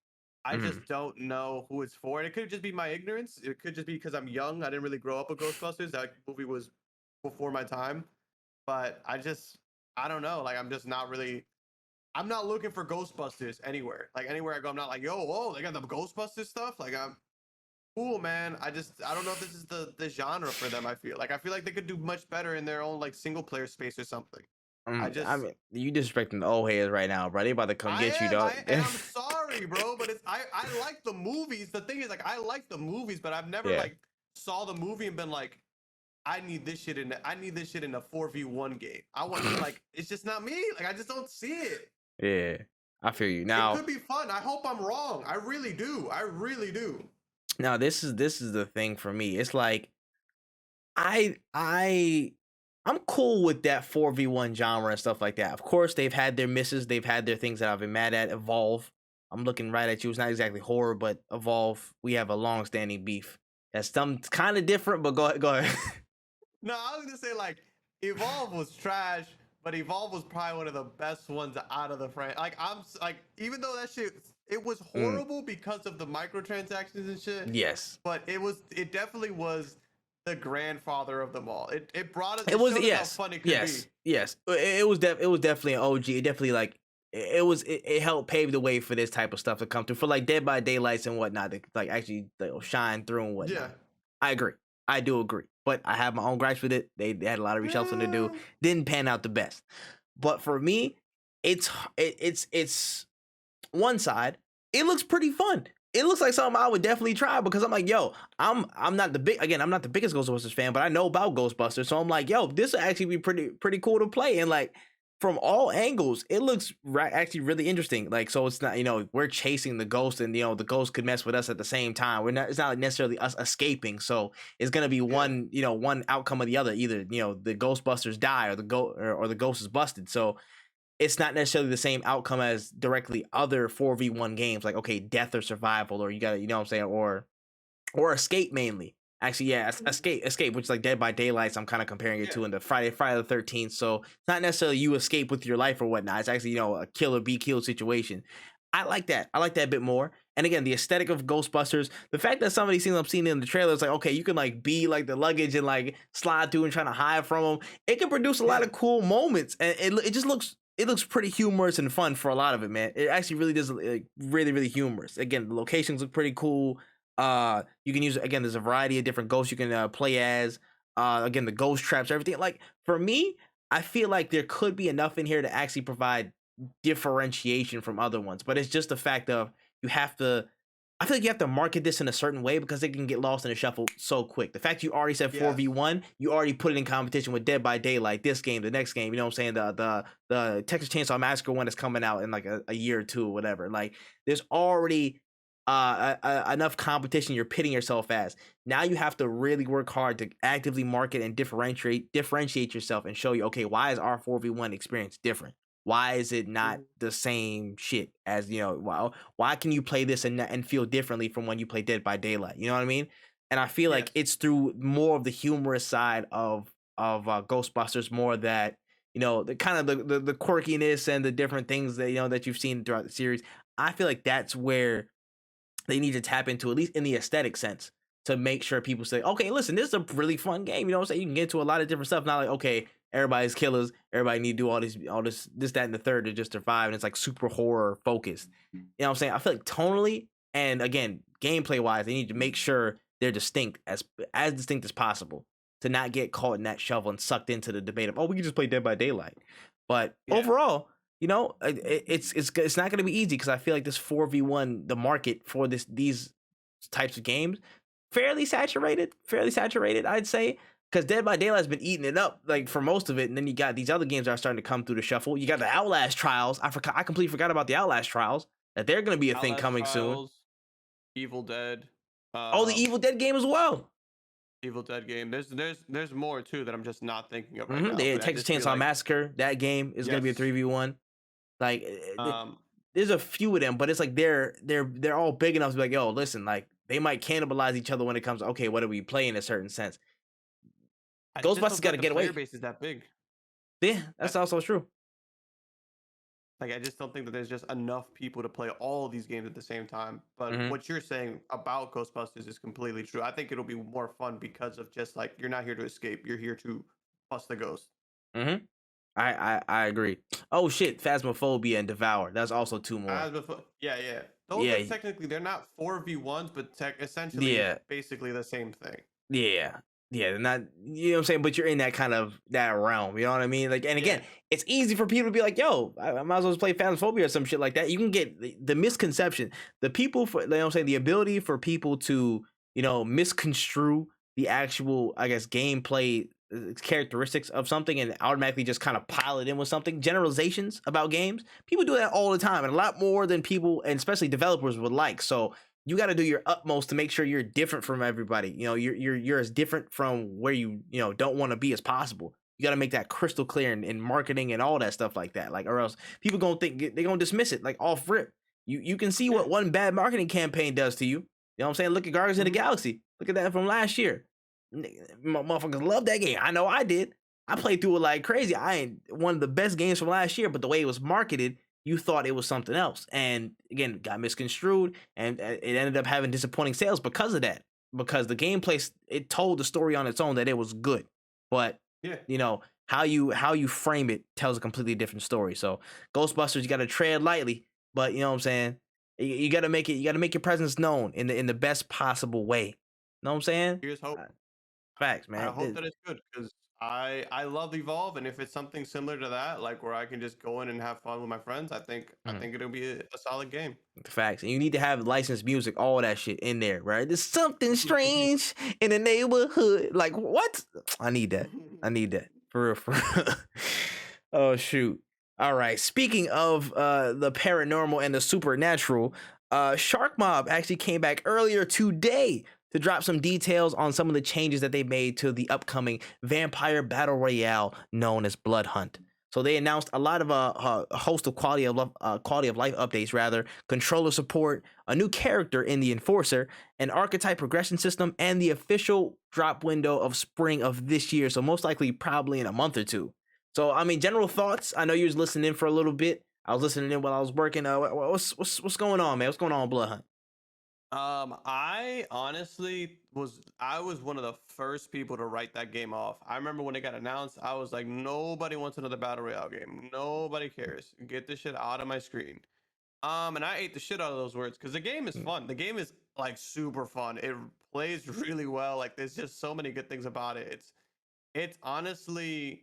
I Mm. just don't know who it's for. And it could just be my ignorance. It could just be because I'm young. I didn't really grow up with Ghostbusters. That movie was before my time. But I don't know. Like I'm not looking for Ghostbusters anywhere. Like anywhere I go, I'm not like, yo, whoa, they got the Ghostbusters stuff. Like I'm cool, man. I don't know if this is the genre for them. I feel like they could do much better in their own like single player space or something. I I just mean, you disrespecting the old heads right now, bro. They about to come get you, dog. and I'm sorry, bro, but I like the movies. The thing is, like, I like the movies, but I've never Yeah, like saw the movie and been like, I need this shit in a 4v1 game. I want like it's just not me. Like I just don't see it. yeah. I feel you. It Now, could be fun. I hope I'm wrong. I really do. I really do. this is the thing for me. It's like I I I'm cool with that 4v1 genre and stuff like that. Of course, they've had their misses, they've had their things that I've been mad at. Evolve. I'm looking right at you. It's not exactly horror, but Evolve, we have a long-standing beef. That's some kind of different, but go ahead. No, I was gonna say like Evolve was trash, but Evolve was probably one of the best ones out of the franchise. Like like even though that shit it was Mm, horrible because of the microtransactions and shit, yes. but it definitely was the grandfather of them all. It It was showed us how yes, fun it could be. yes. It was definitely an OG. It definitely like it helped pave the way for this type of stuff to come through for like Dead by Daylights and whatnot to like actually shine through and Yeah. whatnot. I agree. I do agree. But I have my own gripes with it. They had a lot of reshelving to do. Yeah. Didn't pan out the best. But for me, it's one side, it looks pretty fun. It looks like something I would definitely try because I'm like, yo, I'm not I'm not the biggest Ghostbusters fan, but I know about Ghostbusters, so I'm like, yo, this will actually be pretty cool to play. And like from all angles, it looks actually really interesting. Like, so it's not, we're chasing the ghost, and the ghost could mess with us at the same time. We're not, it's not like necessarily us escaping. So it's gonna be Yeah. one outcome or the other. Either the Ghostbusters die or or the ghost is busted. So it's not necessarily the same outcome as directly other 4v1 games, like okay, death or survival, or you gotta, what I'm saying, or escape mainly. Actually, yeah, escape, which is like Dead by Daylight. I'm kind of comparing it Yeah. to in the Friday the 13th. So it's not necessarily you escape with your life or whatnot. It's actually a kill or be killed situation. I like that. I like that a bit more. And again, the aesthetic of Ghostbusters, the fact that some of these things I'm seeing in the trailer, it's like okay, you can like be like the luggage and like slide through and trying to hide from them. It can produce a lot Yeah. of cool moments, and it just looks pretty humorous and fun for a lot of it, man. It actually really does, like, really humorous. Again, the locations look pretty cool. You can use, again, there's a variety of different ghosts you can play as. Again, the ghost traps, everything. Like for me, I feel like there could be enough in here to actually provide differentiation from other ones, but it's just the fact of you have to. I feel like you have to market this in a certain way because it can get lost in the shuffle so quick. The fact you already said Yes. 4v1, you already put it in competition with Dead by Daylight, this game, the next game, you know what I'm saying? The Texas Chainsaw Massacre one is coming out in like a year or two or whatever. Like there's already enough competition you're pitting yourself as. Now you have to really work hard to actively market and differentiate yourself and show you, okay, why is our 4v1 experience different? Why is it not Mhm. the same shit as why can you play this and feel differently from when you play Dead by Daylight? You know what I mean? And I feel like Yes. it's through more of the humorous side of Ghostbusters, more that the kind of the quirkiness and the different things that that you've seen throughout the series. I feel like that's where they need to tap into, at least in the aesthetic sense, to make sure people say, okay, listen, this is a really fun game. You know what I'm saying? You can get into a lot of different stuff. Not like, okay, everybody's killers, everybody need to do this, that, and the third to just survive. And it's like super horror focused. You know what I'm saying? I feel like tonally and again, gameplay wise, they need to make sure they're distinct, as distinct as possible, to not get caught in that shovel and sucked into the debate of, oh, we can just play Dead by Daylight. But Yeah. overall, it's not going to be easy because I feel like this 4v1, the market for these types of games, fairly saturated, I'd say. Because Dead by Daylight has been eating it up like for most of it, and then you got these other games that are starting to come through the shuffle. You got the Outlast Trials. I completely forgot about the Outlast Trials. That they're going to be a thing Outlast coming soon. Trials, Evil Dead, Oh, the Evil Dead game as well. Evil Dead game. There's more too that I'm just not thinking of right now. The But I Texas just feel Chainsaw like Massacre. That game is going to be a yes. 3v1. Like Um, there's a few of them, but it's like they're all big enough to be like, yo, listen, like they might cannibalize each other when it comes to, okay, what do we play in a certain sense. I just Ghostbusters don't feel got like to the get player away. base is that big. Yeah, I, that's also true. like I just don't think that there's just enough people to play all these games at the same time. But Hmm. what you're saying about Ghostbusters is completely true. I think it'll be more fun because of just like you're not here to escape. You're here to bust the ghost. Hmm. I agree. Oh shit, Phasmophobia and Devour. That's also two more. As before, yeah. Those are Yeah, technically they're not 4v1s, but essentially yeah, basically the same thing. yeah, yeah. They're not, you know what I'm saying, but you're in that kind of that realm. You know what I mean? Like, and Yeah. again, it's easy for people to be like, "Yo, I might as well just play Phasmophobia or some shit like that." You can get the misconception, the people for, you know what I'm saying, the ability for people to, you know, misconstrue the actual, I guess, gameplay characteristics of something and automatically just kind of pile it in with something. Generalizations about games, people do that all the time, and a lot more than people, and especially developers, would like. So you got to do your utmost to make sure you're different from everybody. You know, you're as different from where you know don't want to be as possible. You got to make that crystal clear in marketing and all that stuff like that. Like, or else people gonna think they're gonna dismiss it like off rip. You can see Yeah. what one bad marketing campaign does to you. You know what I'm saying? Look at Guardians of the Galaxy. Look at that from last year. Motherfuckers love that game. I know I did. I played through it like crazy. I ain't one of the best games from last year, but the way it was marketed, you thought it was something else. And again, got misconstrued, and it ended up having disappointing sales because of that. Because the gameplay, it told the story on its own that it was good, but Yeah. you know how you frame it tells a completely different story. So Ghostbusters, you got to tread lightly, but you know what I'm saying. You got to make it. You got to make your presence known in the best possible way. You know what I'm saying? Here's hope. Facts, I man. hope that it's good because I love Evolve, and if it's something similar to that, like where I can just go in and have fun with my friends, I think it'll be a solid game. Facts. And you need to have licensed music, all that shit in there, right? There's something strange in the neighborhood. Like what? I need that. I need that. For real, for real. Oh shoot. All right. Speaking of the paranormal and the supernatural, Shark Mob actually came back earlier today to drop some details on some of the changes that they made to the upcoming vampire battle royale known as Blood Hunt. So they announced a lot of a host of quality of life updates, rather controller support, a new character in the Enforcer, an archetype progression system, and the official drop window of spring of this year. So most likely, probably in a month or two. So I mean, general thoughts. I know you was listening in for a little bit. I was listening in while I was working. What's going on, man? What's going on with Blood Hunt? I honestly I was one of the first people to write that game off. I remember when it got announced, I was like, nobody wants another battle royale game. Nobody cares. Get this shit out of my screen. And I ate the shit out of those words because the game is Mm. fun. The game is like super fun. It plays really well. Like there's just so many good things about it. It's honestly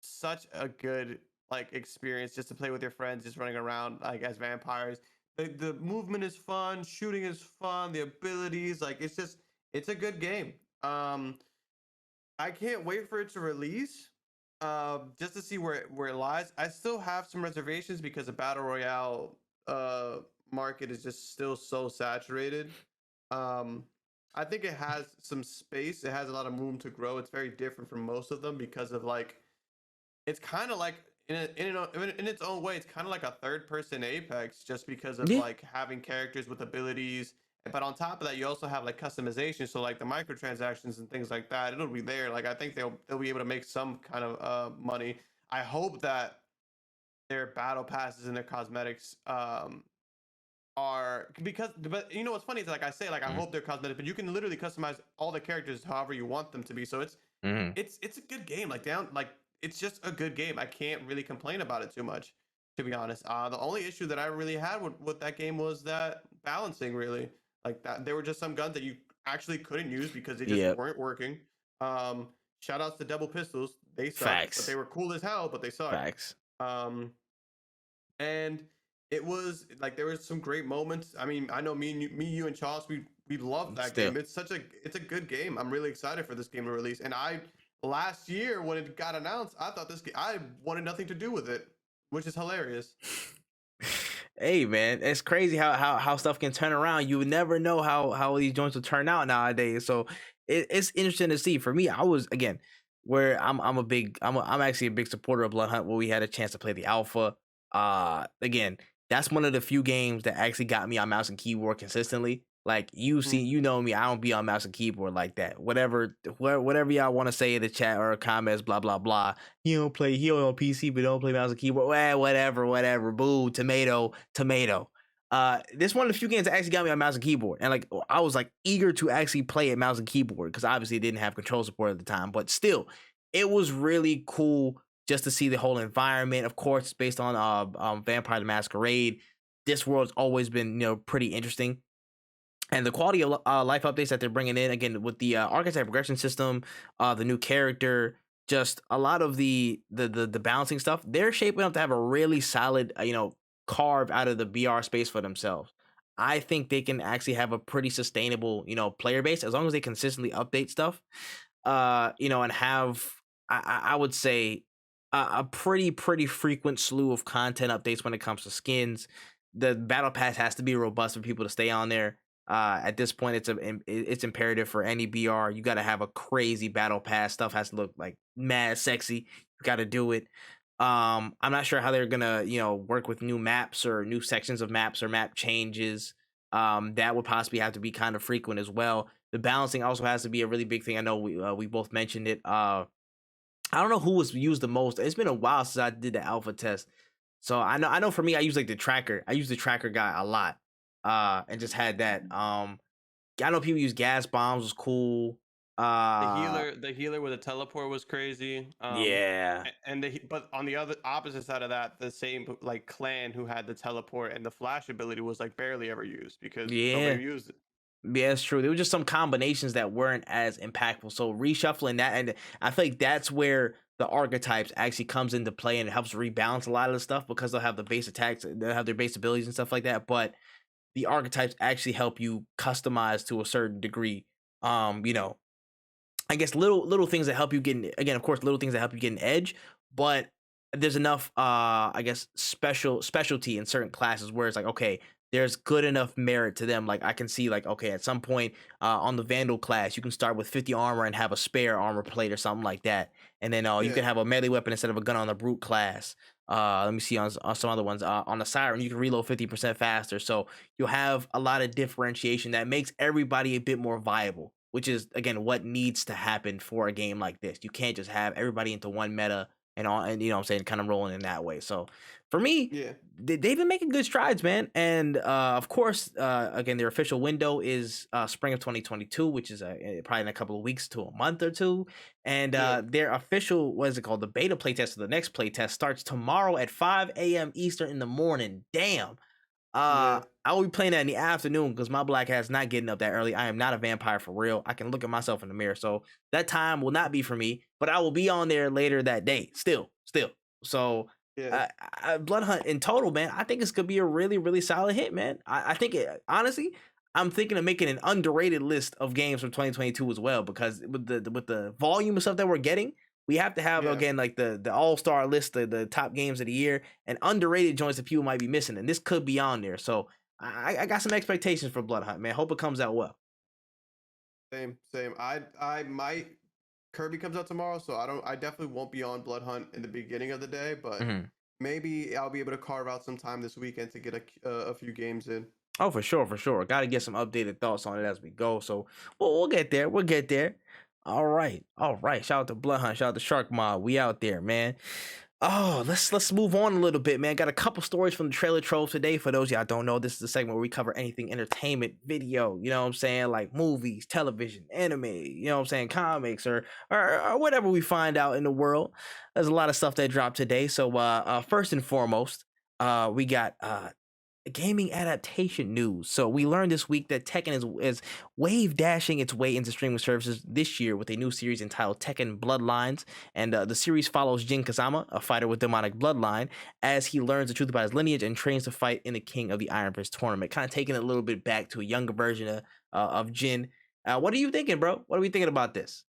such a good like experience just to play with your friends, just running around like as vampires. The movement is fun, shooting is fun, the abilities, like it's a good game. Um, I can't wait for it to release. Just to see where it lies. I still have some reservations because the battle royale market is just still so saturated. Um, I think it has some space. It has a lot of room to grow. It's very different from most of them because of like it's kind of like in its own way, it's kind of like a third person Apex just because of Yeah, like having characters with abilities. But on top of that, you also have like customization. So like the microtransactions and things like that, it'll be there. Like I think they'll be able to make some kind of money. I hope that their battle passes and their cosmetics are because but you know what's funny is like I say like I mm-hmm. hope they're cosmetic, but you can literally customize all the characters however you want them to be. So Mm-hmm. it's a good game. Like down like it's just a good game. I can't really complain about it too much, to be honest. The only issue that I really had with that game was that balancing really. Like that there were just some guns that you actually couldn't use because they just Yep. weren't working. Shout outs to double pistols. They sucked, but Facts. they were cool as hell, but they sucked. Facts. Um and it was like there was some great moments. I mean, I know me, you, and Charles, we we love that Still. game. It's a good game. I'm really excited for this game to release. And I last year when it got announced, I thought this game, I wanted nothing to do with it, which is hilarious. Hey man, it's crazy how stuff can turn around. You would never know how these joints will turn out nowadays. So it's interesting to see. For me, I was again where I'm actually a big supporter of Blood Hunt where we had a chance to play the alpha. Again, that's one of the few games that actually got me on mouse and keyboard consistently. Like you know me, I don't be on mouse and keyboard like that. Whatever y'all want to say in the chat or comments, blah blah blah. He don't play. He on PC, but don't play mouse and keyboard. Well, whatever. Boo, tomato. This one of the few games that actually got me on mouse and keyboard, and like I was like eager to actually play it mouse and keyboard because obviously it didn't have control support at the time, but still, it was really cool just to see the whole environment. Of course, based on Vampire the Masquerade. This world's always been pretty interesting, and the quality of life updates that they're bringing in again with the archetype progression system, the new character, just a lot of the balancing stuff. They're shaping up to have a really solid, carve out of the BR space for themselves. I think they can actually have a pretty sustainable, player base as long as they consistently update stuff. And have I would say a pretty frequent slew of content updates when it comes to skins. The battle pass has to be robust for people to stay on there. At this point, it's imperative for any BR. You got to have a crazy battle pass. Stuff has to look like mad sexy. You got to do it. I'm not sure how they're gonna work with new maps or new sections of maps or map changes. That would possibly have to be kind of frequent as well. The balancing also has to be a really big thing. I know we both mentioned it. I don't know who was used the most. It's been a while since I did the alpha test. So I know for me, I use like the tracker. I use the tracker guy a lot. And just had that. I know people use gas bombs was cool. The healer with a teleport was crazy. Yeah. But on the other opposite side of that, the same like clan who had the teleport and the flash ability was like barely ever used because Yeah. nobody used it. Yeah, it's true. There were just some combinations that weren't as impactful. So reshuffling that, and I feel like that's where the archetypes actually comes into play and it helps rebalance a lot of the stuff because they'll have the base attacks, they'll have their base abilities and stuff like that. But the archetypes actually help you customize to a certain degree. You know, I guess little things that help you get again, of course, little things that help you get an edge, but there's enough I guess specialty in certain classes where it's like, okay, there's good enough merit to them. Like I can see like, okay, at some point on the Vandal class, you can start with 50 armor and have a spare armor plate or something like that. And then you can Yeah. have a melee weapon instead of a gun on the brute class. Let me see on some other ones. On the Siren, you can reload 50% faster. So you'll have a lot of differentiation that makes everybody a bit more viable, which is again what needs to happen for a game like this. You can't just have everybody into one meta and all, and what I'm saying, kind of rolling in that way. So for me, Yeah. they've been making good strides, man. And of course, again, their official window is spring of 2022, which is probably in a couple of weeks to a month or two. And Yeah. their official, what is it called? The beta playtest or the next playtest starts tomorrow at 5 a.m. Eastern in the morning. Damn. Yeah. I will be playing that in the afternoon because my black hat's not getting up that early. I am not a vampire for real. I can look at myself in the mirror. So that time will not be for me, but I will be on there later that day. Still. So Yeah. Blood Hunt in total, man, I think it's gonna be a really solid hit, man. I think it honestly, I'm thinking of making an underrated list of games from 2022 as well because with the volume of stuff that we're getting, we have to have Yeah. again like the all-star list, the top games of the year, and underrated joints that people might be missing, and this could be on there. So I got some expectations for Blood Hunt, man. Hope it comes out well. Same. I might Kirby comes out tomorrow, so I definitely won't be on Blood Hunt in the beginning of the day, but Mhm. maybe I'll be able to carve out some time this weekend to get a few games in. Oh, for sure. Got to get some updated thoughts on it as we go. So we'll get there. We'll get there. All right. Shout out to Blood Hunt. Shout out to Shark Mob. We out there, man. Oh, let's move on a little bit, man. Got a couple stories from the trailer trove today. For those of y'all don't know, this is the segment where we cover anything entertainment, video, you know what I'm saying? Like movies, television, anime, you know what I'm saying? Comics or whatever we find out in the world. There's a lot of stuff that dropped today. So first and foremost, we got gaming adaptation news. So we learned this week that Tekken is wave dashing its way into streaming services this year with a new series entitled Tekken Bloodlines. And the series follows Jin Kazama, a fighter with demonic bloodline, as he learns the truth about his lineage and trains to fight in the King of the Iron Fist tournament. Kind of taking it a little bit back to a younger version of Jin. What are you thinking, bro? What are we thinking about this?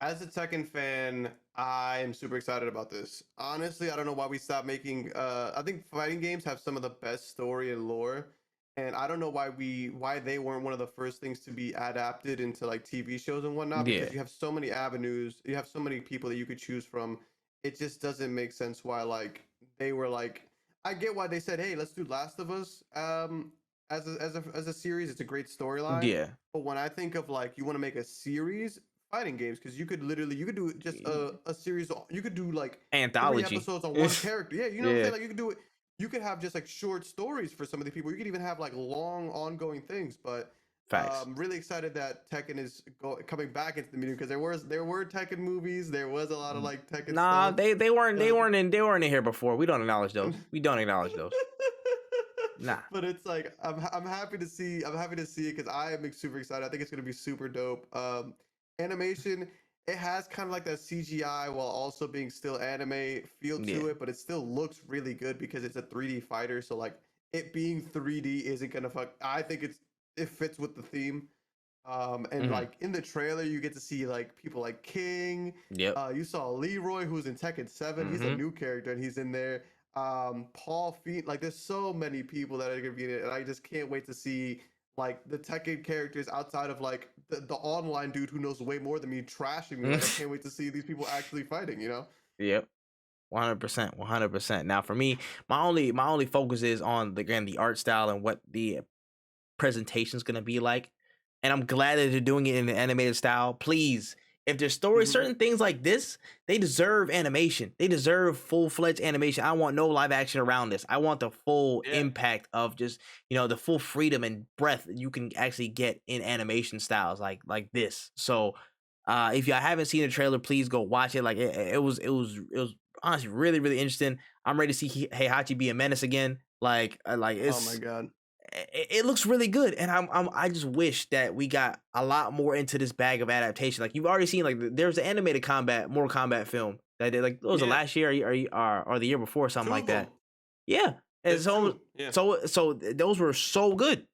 As a Tekken fan, I am super excited about this. Honestly, I don't know why we stopped making. I think fighting games have some of the best story and lore, and I don't know why they weren't one of the first things to be adapted into like TV shows and whatnot. Yeah. Because you have so many avenues, you have so many people that you could choose from. It just doesn't make sense why like they were like. I get why they said, "Hey, let's do Last of Us." As a series, it's a great storyline. Yeah. But when I think of like you want to make a series, fighting games, because you could do just a series, you could do like 3 Anthology. episodes on one character. Yeah, you know what I'm Yeah. saying? Like you could do it, you could have just like short stories for some of the people. You could even have like long ongoing things. But Facts. I'm really excited that Tekken is coming back into the media, because there were Tekken movies, there was a lot of like Tekken Nah, stuff. they weren't Uh, they weren't in here before. We don't acknowledge those. We don't acknowledge those. Nah. But it's like I'm happy to see, it because I am super excited. I think it's gonna be super dope. Animation, it has kind of like that CGI while also being still anime feel Yeah. to it, but it still looks really good because it's a 3D fighter. So like it being 3D isn't gonna fuck. I think it fits with the theme. And Mhm. like in the trailer, you get to see like people like King. Yep. You saw Leroy, who's in Tekken 7. He's a Mhm. new character and he's in there. Paul Feet, like there's so many people that are gonna be in it, and I just can't wait to see like the Tekken characters outside of like the online dude who knows way more than me trashing me. Like I can't wait to see these people actually fighting, you know? Yep. 100%. 100%. Now for me, my only focus is on the art style and what the presentation's gonna be like. And I'm glad that they're doing it in an animated style. Please, if there's stories, Mm-hmm. certain things like this, they deserve animation. They deserve full-fledged animation. I want no live action around this. I want the full Yeah. impact of just, the full freedom and breadth that you can actually get in animation styles like this. So if y'all haven't seen the trailer, please go watch it. Like it was honestly really, really interesting. I'm ready to see Heihachi be a menace again. Like Oh my it's god. it looks really good, and I just wish that we got a lot more into this bag of adaptation. Like you've already seen, like there's an animated Mortal Kombat film that did, like, what was it, Yeah. last year or the year before, something Two like of them. that. Yeah, and There's so two. Yeah. those were so good.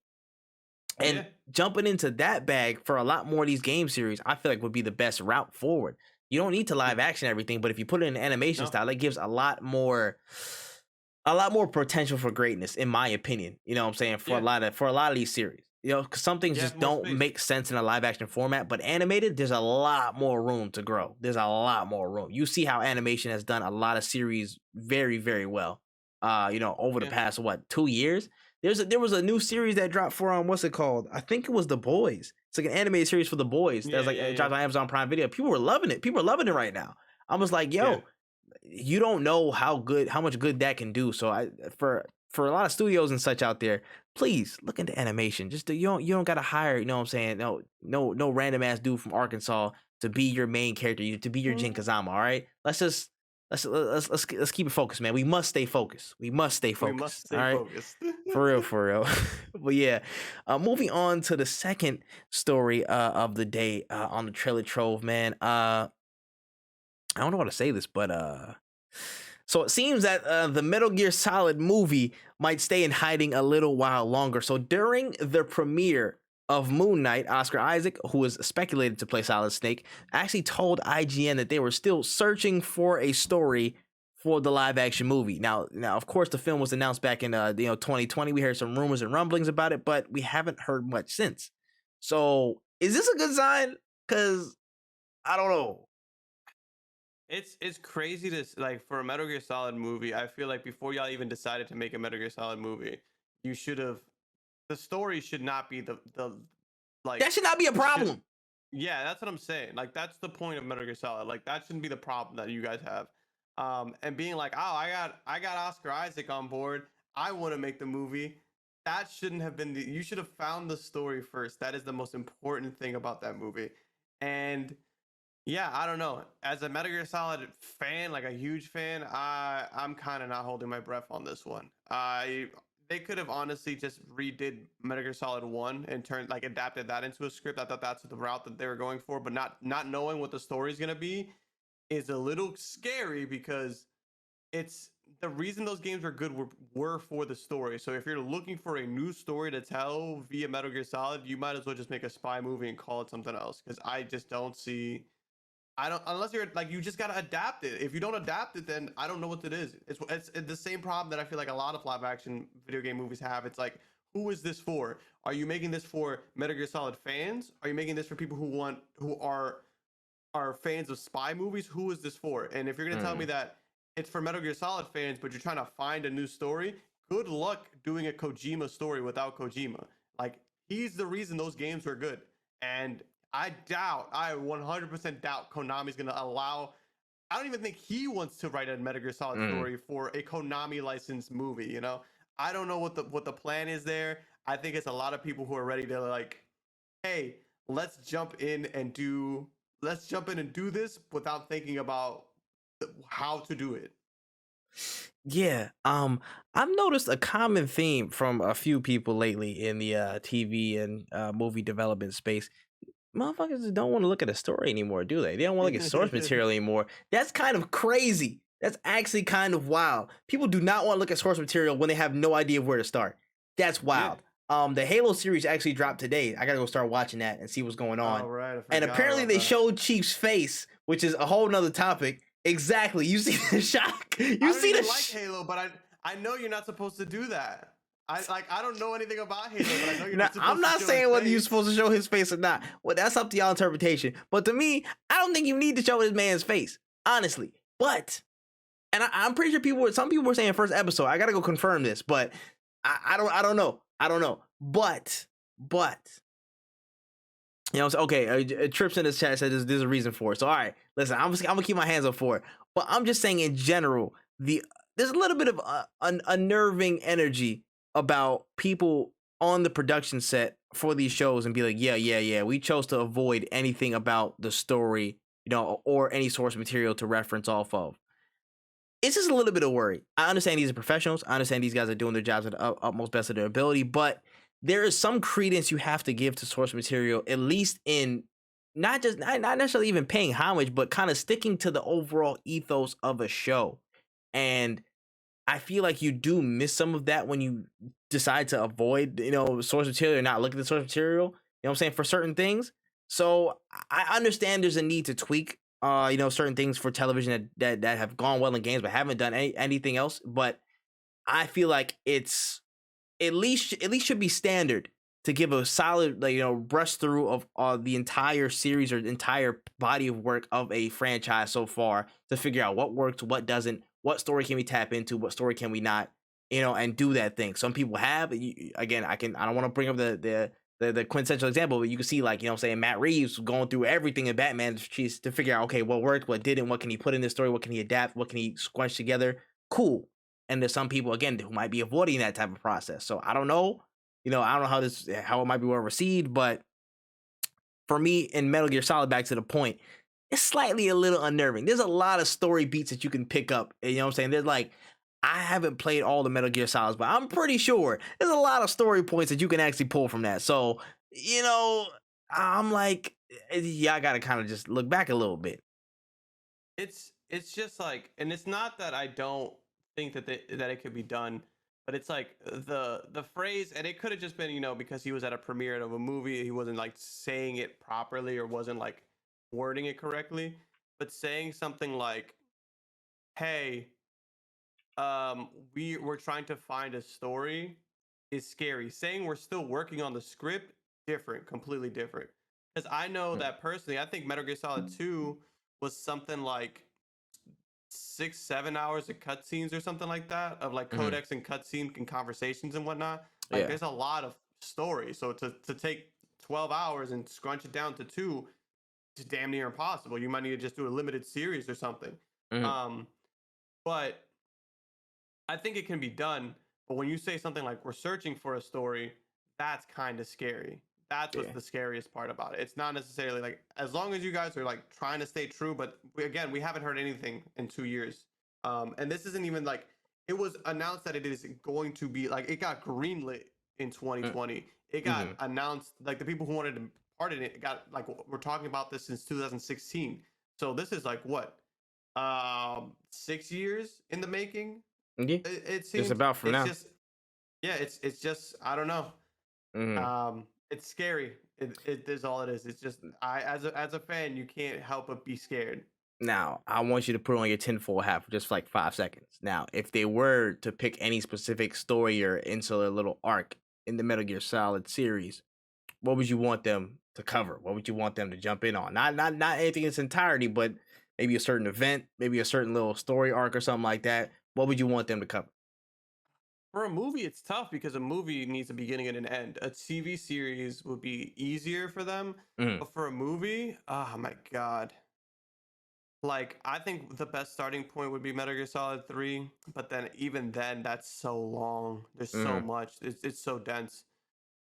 Yeah. And jumping into that bag for a lot more of these game series, I feel like would be the best route forward. You don't need to live action everything, but if you put it in animation No. style, that gives a lot more potential for greatness, in my opinion. You know what I'm saying? For Yeah. a lot of these series. 'Cause some things You have just more don't space. make sense in a live action format, but animated, there's a lot more room to grow. There's a lot more room. You see how animation has done a lot of series very, very well. Over the Yeah. past 2 years. There was a new series that dropped for what's it called? I think it was The Boys. It's like an animated series for The Boys. That was Yeah. like Yeah. it Yeah. dropped on Amazon Prime Video. People were loving it. People are loving it right now. I was like, Yeah. yo, you don't know how much good that can do. So for a lot of studios and such out there, please look into animation. Just you don't gotta hire, you know what I'm saying? No random ass dude from Arkansas to be your main character, to be your Jin Kazama. All right, let's keep it focused, man. We must stay focused. We must stay We must focused. All stay right, focused. for real, for real. But yeah, moving on to the second story of the day on the trailer trove, man. I don't know how to say this, but so it seems that the Metal Gear Solid movie might stay in hiding a little while longer. So during the premiere of Moon Knight, Oscar Isaac, who is speculated to play Solid Snake, actually told IGN that they were still searching for a story for the live action movie. Now, of course, the film was announced back in 2020. We heard some rumors and rumblings about it, but we haven't heard much since. So is this a good sign? Because I don't know. It's crazy to like, for a Metal Gear Solid movie. I feel like before y'all even decided to make a Metal Gear Solid movie, you should have. The story should not be the like. That should not be a It should. problem. Yeah, that's what I'm saying. Like that's the point of Metal Gear Solid. Like that shouldn't be the problem that you guys have. And being like, oh, I got Oscar Isaac on board. I want to make the movie. That shouldn't have been you should have found the story first. That is the most important thing about that movie. And yeah, I don't know. As a Metal Gear Solid fan, like a huge fan, I'm kind of not holding my breath on this one. they could have honestly just redid Metal Gear Solid 1 and turned like adapted that into a script. I thought that's the route that they were going for, but not knowing what the story's gonna be is a little scary because it's the reason those games were good were for the story. So if you're looking for a new story to tell via Metal Gear Solid, you might as well just make a spy movie and call it something else. Because I just don't see. I don't unless you're like you just gotta adapt it. If you don't adapt it, then I don't know what it is. It's the same problem that I feel like a lot of live action video game movies have. It's like, who is this for? Are you making this for Metal Gear Solid fans? Are you making this for people who are fans of spy movies? Who is this for? And if you're gonna tell me Mm. that it's for Metal Gear Solid fans, but you're trying to find a new story, good luck doing a Kojima story without Kojima. Like he's the reason those games were good. And I 100% doubt Konami's gonna allow. I don't even think he wants to write a Metal Gear Solid Mm. story for a Konami licensed movie. You know, I don't know what the plan is there. I think it's a lot of people who are ready to like, hey, let's jump in and do this without thinking about how to do it. Yeah. I've noticed a common theme from a few people lately in the TV and movie development space. Motherfuckers just don't want to look at a story anymore, do they? They don't want to look at source material anymore. That's kind of crazy. That's actually kind of wild. People do not want to look at source material when they have no idea where to start. That's Yeah. wild. The Halo series actually dropped today. I gotta go start watching that and see what's going Oh on. right, I And forgot apparently about they that. showed Chief's face, which is a whole nother topic. Exactly. You see the shock. I You don't see even the like Halo, but I know you're not supposed to do that. I don't know anything about Halo, but I know you're Now, not I'm supposed to not show his saying whether you're face. supposed to show his face or not. Well, that's up to y'all interpretation. But to me, I don't think you need to show this man's face, honestly. But, and I'm pretty sure some people were saying first episode. I gotta go confirm this, but I don't know. I don't know. But, you know, okay. Trips in this chat said there's a reason for it. So all right, listen, I'm gonna keep my hands up for it. But I'm just saying in general, there's a little bit of unnerving energy about people on the production set for these shows and be like, yeah, we chose to avoid anything about the story, you know, or any source material to reference off of. It's just a little bit of worry. I understand these are professionals. I understand these guys are doing their jobs at the utmost best of their ability, but there is some credence you have to give to source material, at least in not necessarily even paying homage, but kind of sticking to the overall ethos of a show. And I feel like you do miss some of that when you decide to avoid, you know, source material or not look at the source material. You know what I'm saying, for certain things. So I understand there's a need to tweak, you know, certain things for television that have gone well in games but haven't done anything else. But I feel like it's at least should be standard to give a solid, like, you know, brush through of the entire series or the entire body of work of a franchise so far to figure out what works, what doesn't, what story can we tap into, what story can we not, you know, and do that thing. Some people have, again, I don't want to bring up the quintessential example, but you can see, like, you know what I'm saying, Matt Reeves going through everything in Batman to figure out, okay, what worked, what didn't, what can he put in this story, what can he adapt, what can he squash together. Cool. And there's some people, again, who might be avoiding that type of process. So I don't know, you know, I don't know how it might be well received, but for me in Metal Gear Solid, back to the point, it's slightly a little unnerving. There's a lot of story beats that you can pick up. You know what I'm saying? There's like, I haven't played all the Metal Gear Solids, but I'm pretty sure there's a lot of story points that you can actually pull from that. So, you know, I'm like, yeah, I gotta kind of just look back a little bit. It's just like, and it's not that I don't think that that it could be done, but it's like the phrase, and it could have just been, you know, because he was at a premiere of a movie, he wasn't like saying it properly or wasn't like wording it correctly, but saying something like, hey, we're trying to find a story is scary. Saying we're still working on the script, different, completely different. Because I know Mm. that personally, I think Metal Gear Solid 2 was something like 6-7 hours of cutscenes or something like that, of like Mhm. codex and cutscene and conversations and whatnot. Like Yeah. there's a lot of story. So to take 12 hours and scrunch it down to two is damn near impossible. You might need to just do a limited series or something. Mhm. Um, but I think it can be done, but when you say something like we're searching for a story, that's kind of scary. That's what's Yeah. the scariest part about it. It's not necessarily like, as long as you guys are like trying to stay true, but again, we haven't heard anything in 2 years. And this isn't even like, it was announced that it is going to be like it got greenlit in Mm, 2020. It got mhm. announced like the people who wanted to part in it got like we're talking about this since 2016. So this is like what 6 years in the making. Yeah, It just seems about from it's now. just yeah it's just I don't know. Mhm. It's scary. It is all it is. It's just I as a fan you can't help but be scared. Now, I want you to put on your tinfoil hat for just like 5 seconds. Now, if they were to pick any specific story or insular little arc in the Metal Gear Solid series, what would you want them to cover? What would you want them to jump in on? Not anything in its entirety, but maybe a certain event, maybe a certain little story arc or something like that. What would you want them to cover? For a movie, it's tough because a movie needs a beginning and an end. A TV series would be easier for them, Mm, but for a movie, oh my god. Like I think the best starting point would be Metal Gear Solid 3, but then even then that's so long. There's so mm, much. It's so dense.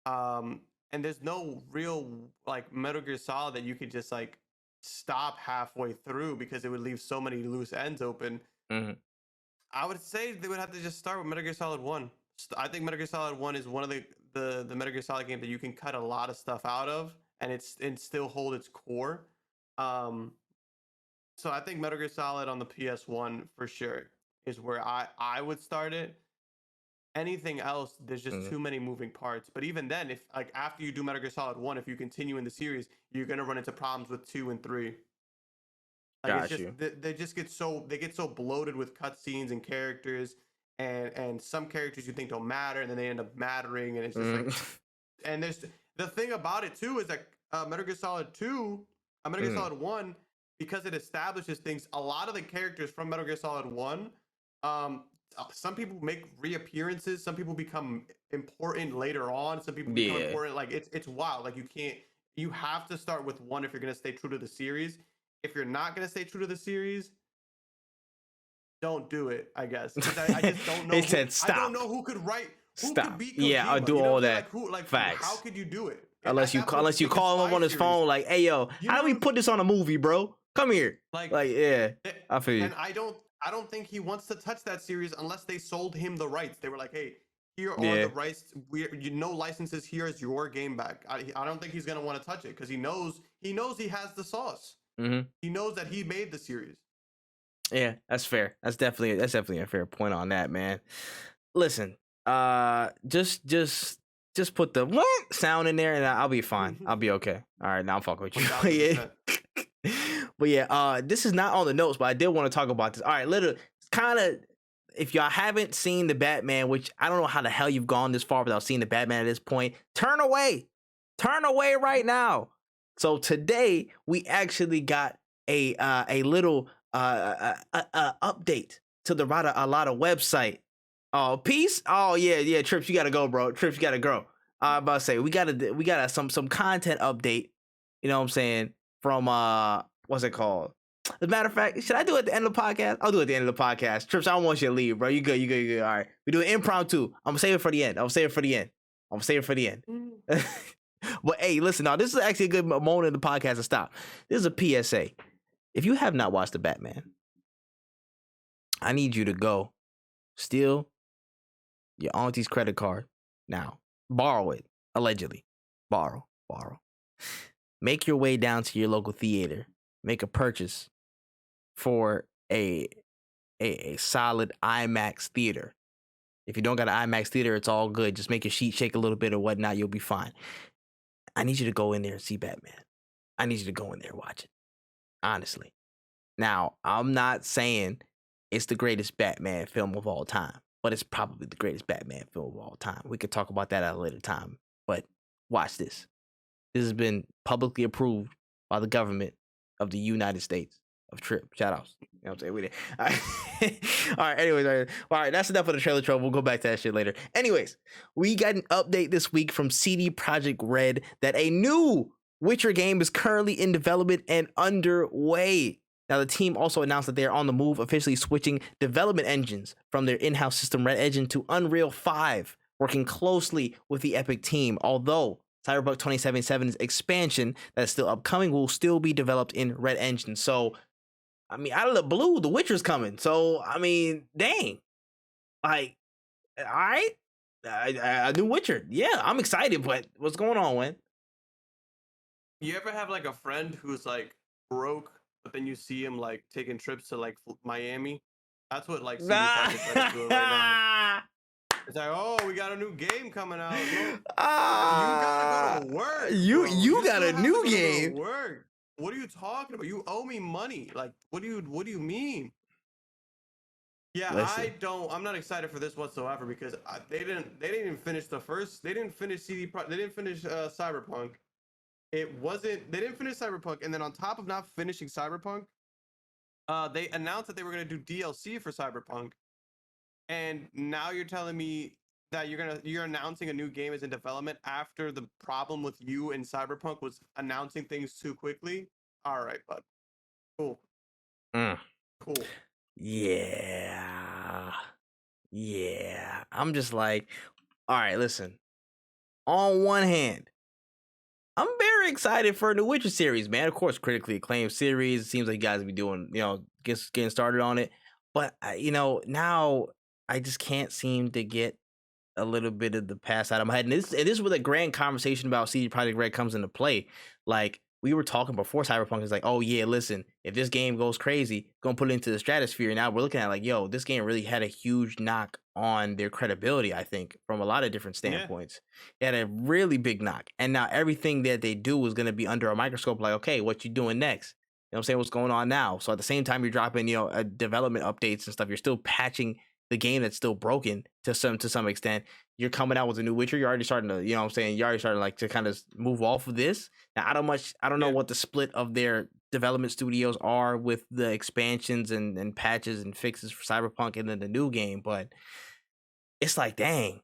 Um and there's no real like Metal Gear Solid that you could just like stop halfway through because it would leave so many loose ends open. mm, I would say they would have to just start with Metal Gear Solid 1. I think Metal Gear Solid 1 is one of the Metal Gear Solid game that you can cut a lot of stuff out of and and still hold its core. Um so I think Metal Gear Solid on the PS1 for sure is where I would start it. Anything else, there's just mm. too many moving parts. But even then, if like after you do Metal Gear Solid 1, if you continue in the series, you're gonna run into problems with 2 and 3. Like it's Got just you. they just get so bloated with cutscenes and characters and some characters you think don't matter and then they end up mattering and it's just Mm, like and there's the thing about it too is that Metal Gear Solid 2, Metal Gear mm. Solid 1 because it establishes things a lot of the characters from Metal Gear Solid 1 um some people make reappearances, some people become important later on, some people become Yeah. important like it's wild like you have to start with 1 if you're going to stay true to the series. If you're not going to stay true to the series, don't do it, I guess, because I just don't They know who said I don't stop. know who could write who could Stop. beat Yeah, I'll Kojima. do You know what all I'm saying? that. How Facts. could you do it? At Unless you that point, just make a call him up spy on his series. phone, like, "Hey, yo, You how do we know, put this on a movie, bro? Come here." like, Like, yeah, eh, I feel you. and I don't think he wants to touch that series unless they sold him the rights. They were like, hey, here are the Yeah. rights. You know, licenses. Here is your game back. I don't think he's gonna want to touch it because he knows he has the sauce. Hmm. He knows that he made the series. Yeah, that's fair. That's definitely a fair point on that, man. Listen, just put the what sound in there, and I'll be fine. I'll be okay. All right, now I'm fucking with you. Yeah. 1000%. But yeah, this is not on the notes, but I did want to talk about this. All right, literally, kind of. If y'all haven't seen the Batman, which I don't know how the hell you've gone this far without seeing the Batman at this point, turn away right now. So today we actually got a little update to the Rada Alada website. Oh, peace. Oh yeah, Trips, you gotta go, bro. Trips, you gotta go. I'm about to say we got some content update. You know what I'm saying from what's it called? As a matter of fact, should I do it at the end of the podcast? I'll do it at the end of the podcast. Trips, I don't want you to leave, bro. You good, you good, you good. All right. We do an impromptu. I'm gonna save it for the end. I'm gonna save it for the end. I'm gonna save it for the end. But hey, listen, now this is actually a good moment in the podcast to stop. This is a PSA. If you have not watched the Batman, I need you to go steal your auntie's credit card now. Borrow it, allegedly. Borrow. Make your way down to your local theater. Make a purchase for a solid IMAX theater. If you don't got an IMAX theater, it's all good. Just make your sheet shake a little bit or whatnot. You'll be fine. I need you to go in there and see Batman. I need you to go in there and watch it. Honestly. Now, I'm not saying it's the greatest Batman film of all time, but it's probably the greatest Batman film of all time. We could talk about that at a later time, but watch this. This has been publicly approved by the government of the United States of Trip. Shout outs. You know what I'm saying? We did. All right. All right. Anyways, all right. That's enough of the trailer trope. We'll go back to that shit later. Anyways, we got an update this week from CD Projekt Red that a new Witcher game is currently in development and underway. Now, the team also announced that they're on the move, officially switching development engines from their in-house system Red Engine to Unreal 5, working closely with the Epic team. Although Cyberpunk 2077's expansion that is still upcoming will still be developed in Red Engine. So, I mean, out of the blue, The Witcher's coming. So, I mean, dang. Like, all right, a new Witcher. Yeah, I'm excited. But what's going on, Wen? You ever have like a friend who's like broke, but then you see him like taking trips to like Miami? That's what like CD Projekt Red is doing right now. It's like, oh, we got a new game coming out. No, you gotta go to work, bro. You got still a have new to go to game. work. What are you talking about? You owe me money. Like, what do you mean? Yeah, Listen, I'm not excited for this whatsoever because they didn't even finish the first. They didn't finish They didn't finish Cyberpunk. It wasn't. They didn't finish Cyberpunk, and then on top of not finishing Cyberpunk, they announced that they were gonna do DLC for Cyberpunk, and now you're telling me that you're announcing a new game is in development after the problem with you and Cyberpunk was announcing things too quickly. All right, bud. Cool. mm, Cool. yeah, yeah. I'm just like, all right. Listen. On one hand, I'm very excited for a new Witcher series, man. Of course, critically acclaimed series. It seems like you guys be doing, getting started on it. But now I just can't seem to get a little bit of the past out of my head. And this is where the grand conversation about CD Projekt Red comes into play. Like we were talking before Cyberpunk is like, oh yeah, listen, if this game goes crazy, gonna put it into the stratosphere. Now we're looking at like, yo, this game really had a huge knock on their credibility, I think, from a lot of different standpoints. It had a really big knock. And now everything that they do is gonna be under a microscope, like, okay, what you doing next? You know what I'm saying? What's going on now? So at the same time you're dropping, development updates and stuff, you're still patching the game that's still broken to some extent. You're coming out with a new Witcher. You're already starting to, you're already starting like to kind of move off of this. Now, I don't know Yeah. what the split of their development studios are with the expansions and patches and fixes for Cyberpunk and then the new game, but it's like, dang,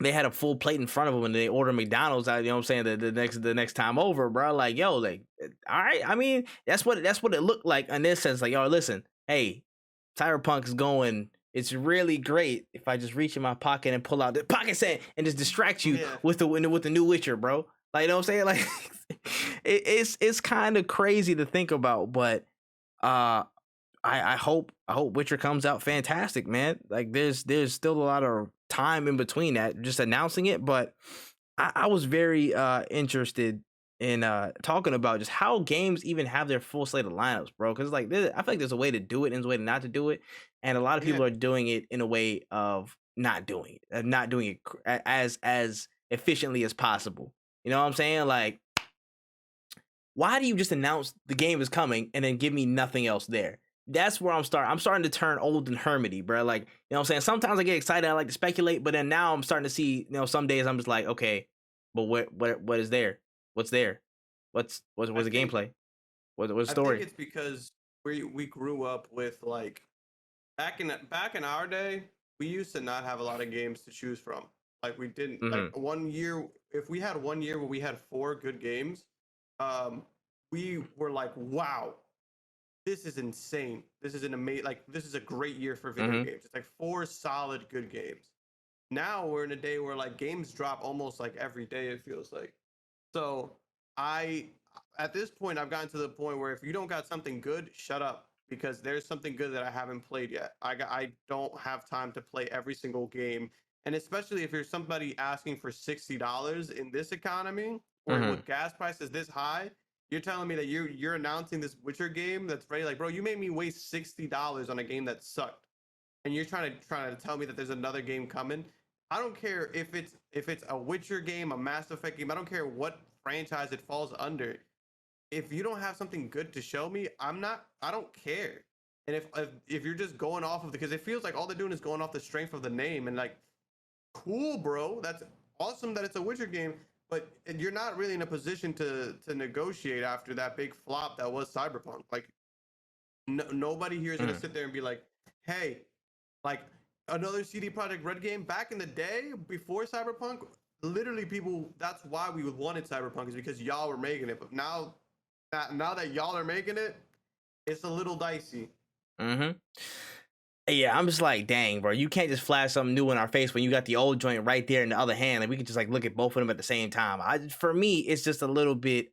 they had a full plate in front of them and they order McDonald's out, the next time over, bro. Like, yo, like, all right. I mean, that's what it looked like in this sense. Like, yo, listen, hey, Cyberpunk is going. It's really great if I just reach in my pocket and pull out the pocket set and just distract you with the new Witcher, bro. Like, you know what I'm saying? Like, it's kind of crazy to think about, but I hope Witcher comes out fantastic, man. Like, there's still a lot of time in between that, just announcing it, but I was very interested in talking about just how games even have their full slate of lineups, bro. Because like I feel like there's a way to do it and there's a way not to do it, and a lot of people are doing it in a way of not doing it as efficiently as possible. You know what I'm saying? Like, why do you just announce the game is coming and then give me nothing else there? That's where I'm starting to turn old and hermity, bro. Like, you know what I'm saying? Sometimes I get excited, I like to speculate, but then now I'm starting to see, some days I'm just like, okay, but what is there? What's there? What's the gameplay? What's the story? I think it's because we grew up with like back in our day, we used to not have a lot of games to choose from. Like we didn't like 1 year. If we had 1 year where we had 4 good games, we were like, wow, this is insane. This is an amazing. Like this is a great year for video games. It's like 4 solid good games. Now we're in a day where like games drop almost like every day. It feels like. So at this point, I've gotten to the point where if you don't got something good, shut up because there's something good that I haven't played yet. I don't have time to play every single game, and especially if you're somebody asking for $60 in this economy or with gas prices this high, you're telling me that you're announcing this Witcher game that's ready. Like, bro, you made me waste $60 on a game that sucked, and you're trying to tell me that there's another game coming. I don't care if it's a Witcher game, a Mass Effect game. I don't care what franchise it falls under. If you don't have something good to show me, I don't care. And if you're just going off of because it feels like all they're doing is going off the strength of the name and like, cool, bro, that's awesome that it's a Witcher game, but you're not really in a position to negotiate after that big flop that was Cyberpunk. Like, nobody here is gonna sit there and be like, hey, like another CD Projekt Red game. Back in the day, before Cyberpunk, literally people. That's why we wanted Cyberpunk is because y'all were making it. But now that y'all are making it, it's a little dicey. Yeah, I'm just like, dang, bro, you can't just flash something new in our face when you got the old joint right there in the other hand. Like we can just like look at both of them at the same time. For me, it's just a little bit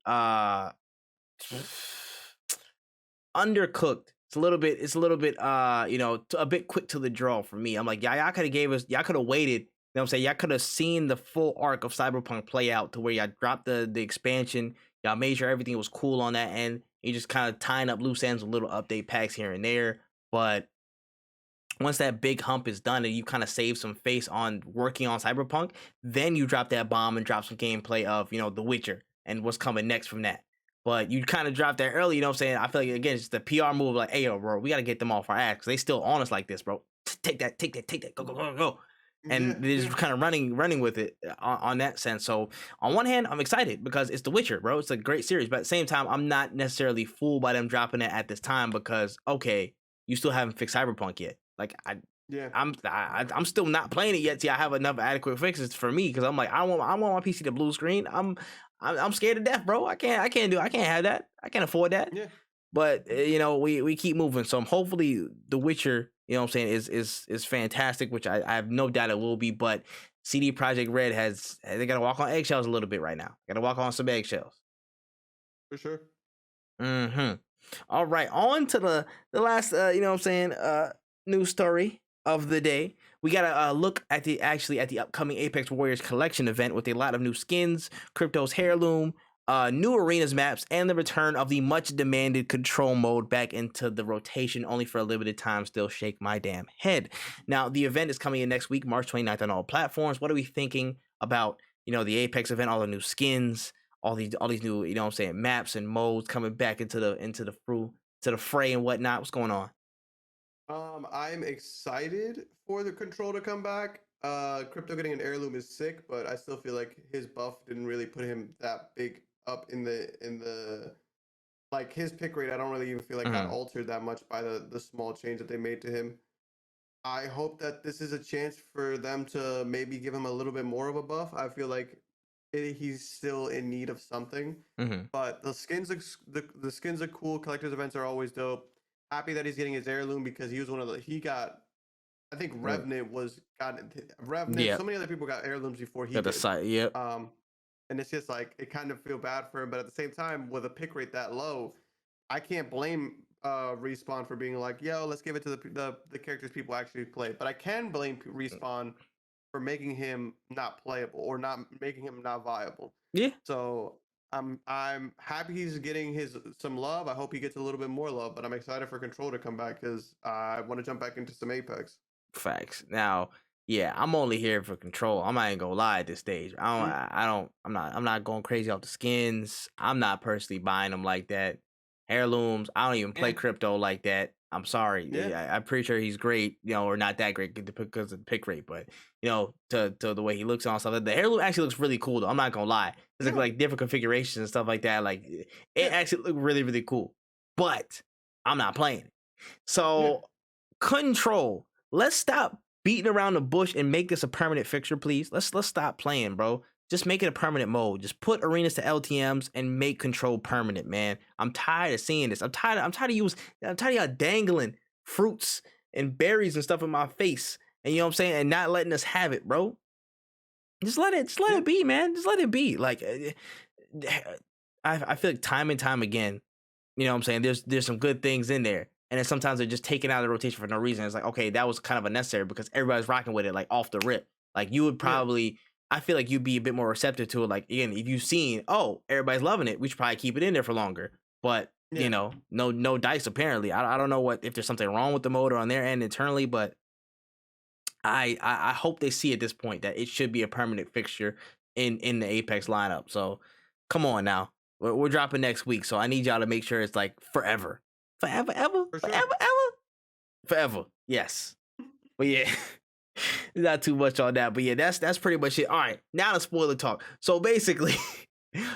undercooked. It's it's a little bit, a bit quick to the draw for me. I'm like, y'all could have y'all could have waited. You know what I'm saying? Y'all could have seen the full arc of Cyberpunk play out to where y'all dropped the expansion. Y'all made sure everything was cool on that end. You just kind of tying up loose ends with little update packs here and there. But once that big hump is done and you kind of save some face on working on Cyberpunk, then you drop that bomb and drop some gameplay of, The Witcher and what's coming next from that. But you kind of dropped that early, you know what I'm saying? I feel like, again, it's the PR move, like, hey, yo, bro, we got to get them off our ass because they still on us like this, bro. Take that, go, go, go, go. And they're just kind of running with it on that sense. So on one hand, I'm excited because it's The Witcher, bro. It's a great series. But at the same time, I'm not necessarily fooled by them dropping it at this time because, okay, you still haven't fixed Cyberpunk yet. Like, I'm still not playing it yet. See, I have enough adequate fixes for me because I'm like, I want my PC to blue screen. I'm scared to death, bro. I can't have that. I can't afford that. Yeah. But we keep moving. So hopefully The Witcher, you know what I'm saying, is fantastic, which I have no doubt it will be. But CD Projekt Red they gotta walk on eggshells a little bit right now. Gotta walk on some eggshells. For sure. Mm-hmm. All right, on to the last news story of the day. We got to look at the upcoming Apex Warriors collection event with a lot of new skins, Crypto's heirloom, new arenas maps, and the return of the much demanded control mode back into the rotation, only for a limited time. Still shake my damn head. Now, the event is coming in next week, March 29th on all platforms. What are we thinking about, the Apex event, all the new skins, all these new, maps and modes coming back into the fray and whatnot? What's going on? I'm excited for the control to come back. Crypto getting an heirloom is sick, but I still feel like his buff didn't really put him that big up in the like his pick rate. I don't really even feel like got altered that much by the small change that they made to him. I hope that this is a chance for them to maybe give him a little bit more of a buff. I feel like he's still in need of something, but the skins the skins are cool. Collectors events are always dope. Happy that he's getting his heirloom because he was I think Revenant Revenant. Yep. So many other people got heirlooms before he Got the did. site, yep. And it's just like it kind of feel bad for him, but at the same time, with a pick rate that low, I can't blame Respawn for being like, yo, let's give it to the characters people actually play. But I can blame Respawn for making him not playable or not making him not viable. Yeah. So I'm happy he's getting some love. I hope he gets a little bit more love, but I'm excited for Control to come back because I want to jump back into some Apex. Facts. Now, yeah, I'm only here for Control. I'm not even gonna lie at this stage. I'm not going crazy off the skins. I'm not personally buying them like that. Heirlooms. I don't even play Crypto like that. I'm sorry. Yeah. I'm pretty sure he's great, or not that great because of the pick rate, but to the way he looks and all stuff. The heirloom actually looks really cool though. I'm not gonna lie. It's like different configurations and stuff like that. Like it actually looked really, really cool. But I'm not playing it. So Control. Let's stop beating around the bush and make this a permanent fixture, please. Let's stop playing, bro. Just make it a permanent mode. Just put arenas to LTMs and make Control permanent, man. I'm tired of seeing this. I'm tired of y'all dangling fruits and berries and stuff in my face. And you know what I'm saying? And not letting us have it, bro. Just let it be, man. Just let it be. Like I feel like time and time again, you know what I'm saying? There's some good things in there. And then sometimes they're just taken out of the rotation for no reason. It's like, okay, that was kind of unnecessary because everybody's rocking with it like off the rip. Like you would probably, I feel like you'd be a bit more receptive to it. Like again, if you've seen, oh, everybody's loving it, we should probably keep it in there for longer. But no dice apparently. I don't know if there's something wrong with the motor on their end internally, but I hope they see at this point that it should be a permanent fixture in the Apex lineup. So come on now, we're dropping next week, so I need y'all to make sure it's like forever. Forever, ever, forever. Yes, but yeah, not too much on that. But yeah, that's pretty much it. All right, now the spoiler talk. So basically,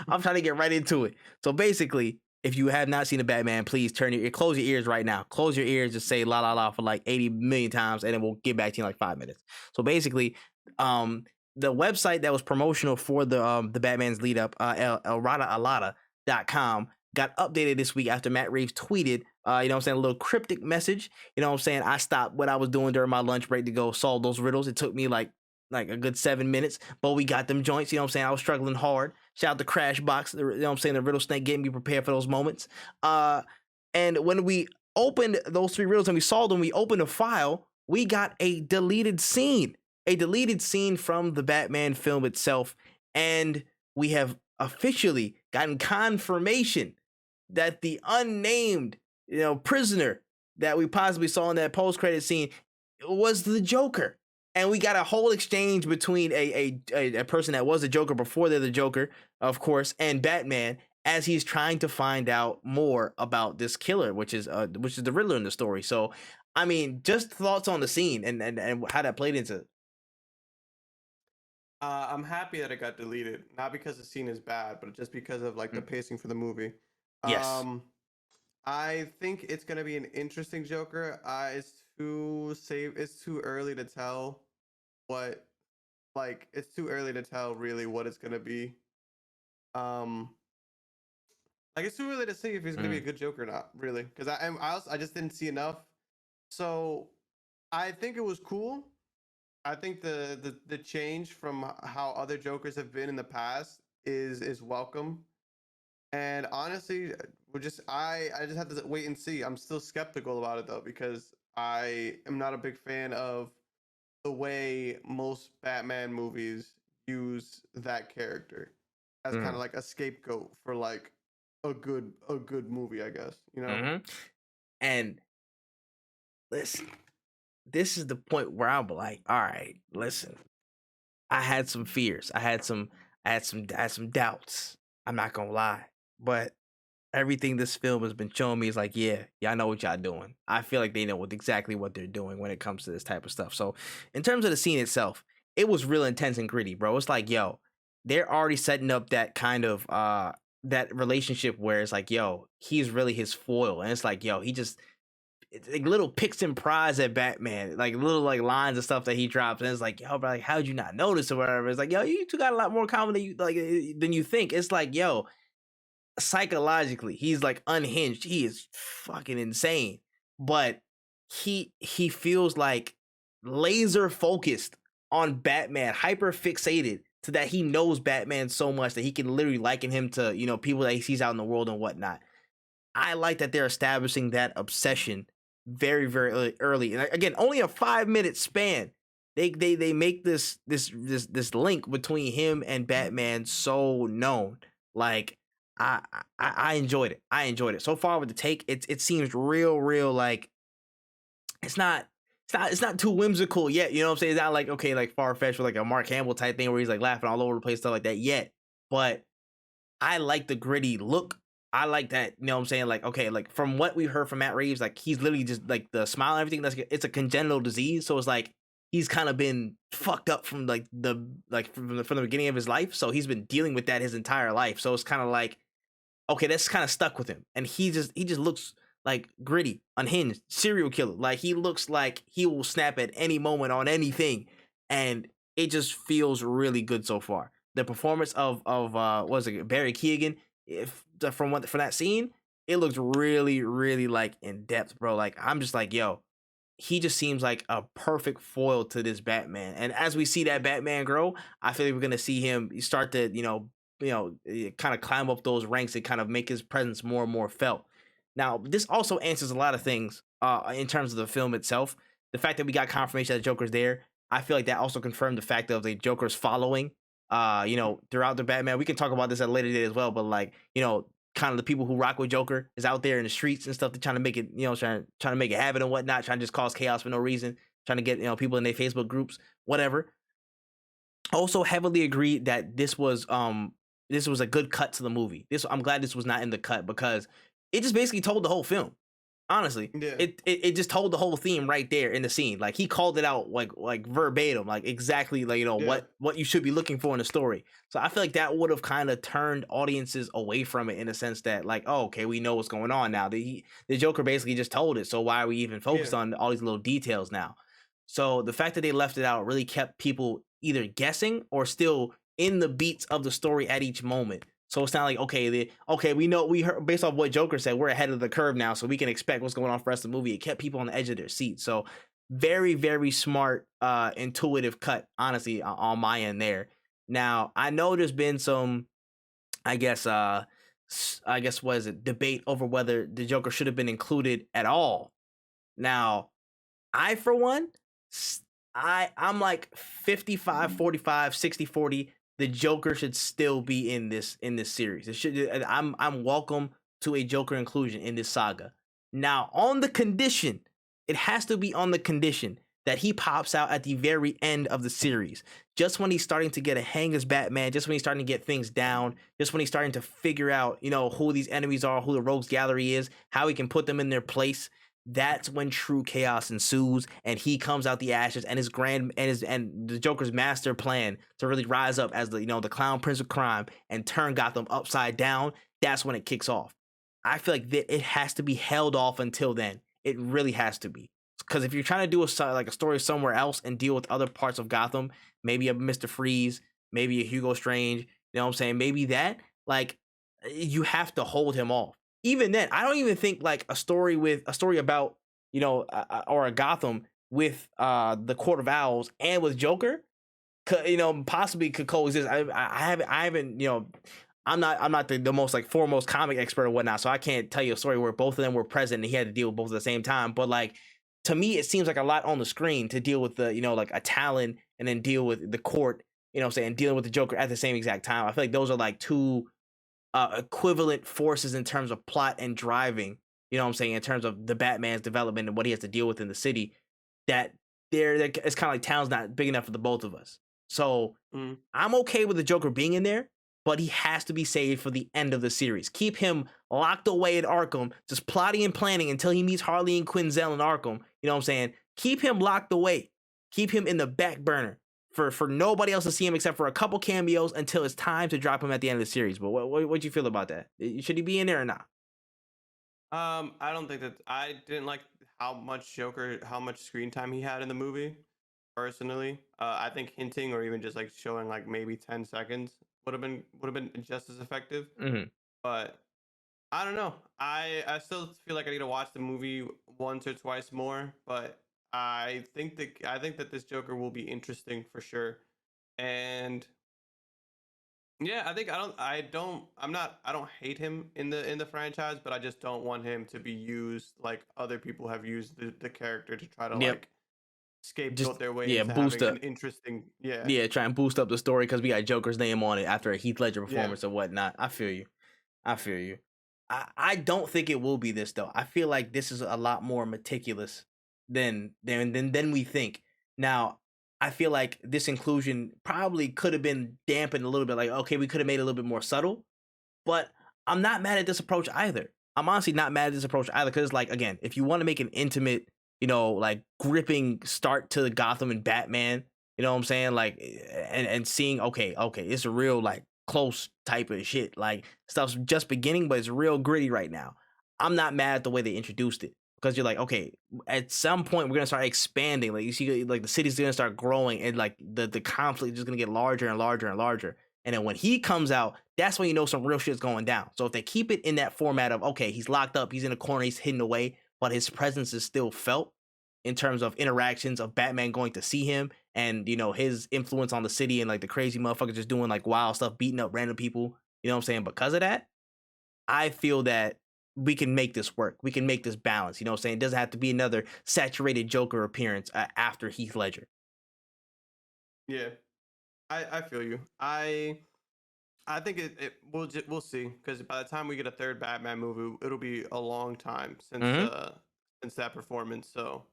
I'm trying to get right into it. So basically, if you have not seen the Batman, please close your ears right now. Close your ears, just say la la la for like 80 million times, and then we'll get back to you in like 5 minutes. So basically, the website that was promotional for the Batman's lead up, elradaalada.com, got updated this week after Matt Reeves tweeted, a little cryptic message. I stopped what I was doing during my lunch break to go solve those riddles. It took me like a good 7 minutes, but we got them joints. I was struggling hard. Shout out to Crashbox. The Riddle Snake getting me prepared for those moments. And when we opened those 3 reels and we saw them, we opened a file, we got a deleted scene. A deleted scene from the Batman film itself. And we have officially gotten confirmation that the unnamed, prisoner that we possibly saw in that post-credit scene was the Joker. And we got a whole exchange between a person that was the Joker before they're the Joker, of course, and Batman as he's trying to find out more about this killer, which is the Riddler in the story. So, I mean, just thoughts on the scene and how that played into. I'm happy that it got deleted, not because the scene is bad, but just because of like the pacing for the movie. Yes. I think it's gonna be an interesting Joker. It's too early to tell what, like, it's too early to tell really what it's gonna be. Um, like it's too early to see if he's gonna be a good Joker or not, really, because I just didn't see enough. So I think it was cool. I think the change from how other Jokers have been in the past is welcome. And honestly, I just have to wait and see. I'm still skeptical about it though, because I am not a big fan of the way most Batman movies use that character as kind of like a scapegoat for like a good movie, I guess. And listen, this is the point where I'm like, all right, listen. I had some fears. I had some doubts. I'm not gonna lie, but everything this film has been showing me is like, yeah, y'all know what y'all doing. I feel like they know exactly what they're doing when it comes to this type of stuff. So, in terms of the scene itself, it was real intense and gritty, bro. It's like, yo, they're already setting up that kind of that relationship where it's like, yo, he's really his foil, and it's like, yo, he just it's like little picks and pries at Batman, like little like lines and stuff that he drops, and it's like, yo, bro, like, how'd you not notice or whatever? It's like, yo, you two got a lot more common than you think. It's like, yo, psychologically, he's like unhinged. He is fucking insane, but he feels like laser focused on Batman, hyper fixated to that he knows Batman so much that he can literally liken him to people that he sees out in the world and whatnot. I like that they're establishing that obsession very, very early. And again, only a 5-minute span. They make this link between him and Batman so known. Like I enjoyed it. I enjoyed it. So far with the take, it seems real like it's not too whimsical yet. You know what I'm saying? It's not like, okay, like far-fetched with like a Mark Hamill type thing where he's like laughing all over the place, stuff like that yet. But I like the gritty look. I like that, you know what I'm saying? Like, okay, like from what we heard from Matt Reeves, like he's literally just like the smile and everything. It's a congenital disease, so it's like he's kind of been fucked up from like from the beginning of his life. So he's been dealing with that his entire life. So it's kind of like, okay, that's kind of stuck with him, and he just looks like gritty, unhinged, serial killer. Like he looks like he will snap at any moment on anything, and it just feels really good so far. The performance of what was it, Barry Keoghan, from that scene, it looks really like in depth, bro. Like I'm just like, yo, he just seems like a perfect foil to this Batman. And as we see that Batman grow, I feel like we're gonna see him start to kind of climb up those ranks and kind of make his presence more and more felt. Now, this also answers a lot of things in terms of the film itself. The fact that we got confirmation that Joker's there, I feel like that also confirmed the fact of the Joker's following throughout the Batman. We can talk about this at a later date as well, but like, kind of the people who rock with Joker is out there in the streets and stuff. They're trying to make it, trying to make it happen and whatnot, trying to just cause chaos for no reason, trying to get, people in their Facebook groups, whatever. Also heavily agreed that this was a good cut to the movie. I'm glad this was not in the cut because it just basically told the whole film. Honestly, Yeah. it just told the whole theme right there in the scene. Like he called it out like verbatim, like exactly like what you should be looking for in a story. So I feel like that would have kind of turned audiences away from it in a sense that like, oh, okay, we know what's going on now. The Joker basically just told it. So why are we even focused on all these little details now? So the fact that they left it out really kept people either guessing or still in the beats of the story at each moment. So it's not like, we heard based off what Joker said, we're ahead of the curve now, so we can expect what's going on for the rest of the movie. It kept people on the edge of their seat. So very, very smart, intuitive cut, honestly, on my end there. Now, I know there's been some, I guess, I guess was it debate over whether the Joker should have been included at all. Now, I for one, I'm like 55-45, 60-40. The Joker should still be in this series. It should. I'm welcome to a Joker inclusion in this saga. Now, on the condition, it has to be on the condition that he pops out at the very end of the series, just when he's starting to get a hang as Batman, just when he's starting to get things down, just when he's starting to figure out, who these enemies are, who the Rogues Gallery is, how he can put them in their place. That's when true chaos ensues, and he comes out the ashes, and and the Joker's master plan to really rise up as the clown prince of crime and turn Gotham upside down. That's when it kicks off. I feel like it has to be held off until then. It really has to be, because if you're trying to do a story somewhere else and deal with other parts of Gotham, maybe a Mr. Freeze, maybe a Hugo Strange, you know what I'm saying? Maybe that, you have to hold him off. Even then, I don't even think like a story about, or a Gotham with the Court of Owls and with Joker, possibly could coexist. I haven't, I'm not the most foremost comic expert or whatnot, so I can't tell you a story where both of them were present and he had to deal with both at the same time. But to me, it seems like a lot on the screen to deal with the, a Talon and then deal with the court, and dealing with the Joker at the same exact time. I feel like those are two equivalent forces in terms of plot and driving, in terms of the Batman's development and what he has to deal with in the city, that it's kind of like town's not big enough for the both of us. So I'm okay with the Joker being in there, but he has to be saved for the end of the series. Keep him locked away at Arkham, just plotting and planning until he meets Harley and Quinzel in Arkham. You know what I'm saying? Keep him locked away. Keep him in the back burner for nobody else to see him except for a couple cameos until it's time to drop him at the end of the series. But what do you feel about that? Should he be in there or not? I don't think that I didn't like how much screen time he had in the movie. Personally, I think hinting or even just showing maybe 10 seconds would have been just as effective. Mm-hmm. But I don't know. I still feel like I need to watch the movie once or twice more. But I think that this Joker will be interesting for sure. And yeah, I don't hate him in the franchise, but I just don't want him to be used like other people have used the character to try to scapegoat their way into having an interesting try and boost up the story because we got Joker's name on it after a Heath Ledger performance or whatnot. I feel you. I don't think it will be this though. I feel like this is a lot more meticulous than we think. Now, I feel like this inclusion probably could have been dampened a little bit. Okay, we could have made it a little bit more subtle, but I'm not mad at this approach either. I'm honestly not mad at this approach either because, again, if you want to make an intimate, gripping start to the Gotham and Batman, you know what I'm saying? And seeing, okay, it's a real, close type of shit. Stuff's just beginning, but it's real gritty right now. I'm not mad at the way they introduced it. Because you're okay, at some point we're gonna start expanding. You see, the city's gonna start growing, and the conflict is just gonna get larger and larger and larger. And then when he comes out, that's when some real shit's going down. So if they keep it in that format of he's locked up, he's in a corner, he's hidden away, but his presence is still felt in terms of interactions of Batman going to see him, and his influence on the city, and the crazy motherfuckers just doing wild stuff, beating up random people. You know what I'm saying? Because of that, I feel that we can make this work. We can make this balance. You know what I'm saying? It doesn't have to be another saturated Joker appearance after Heath Ledger. Yeah, I feel you. I think we'll see, because by the time we get a third Batman movie, it'll be a long time since that performance. So,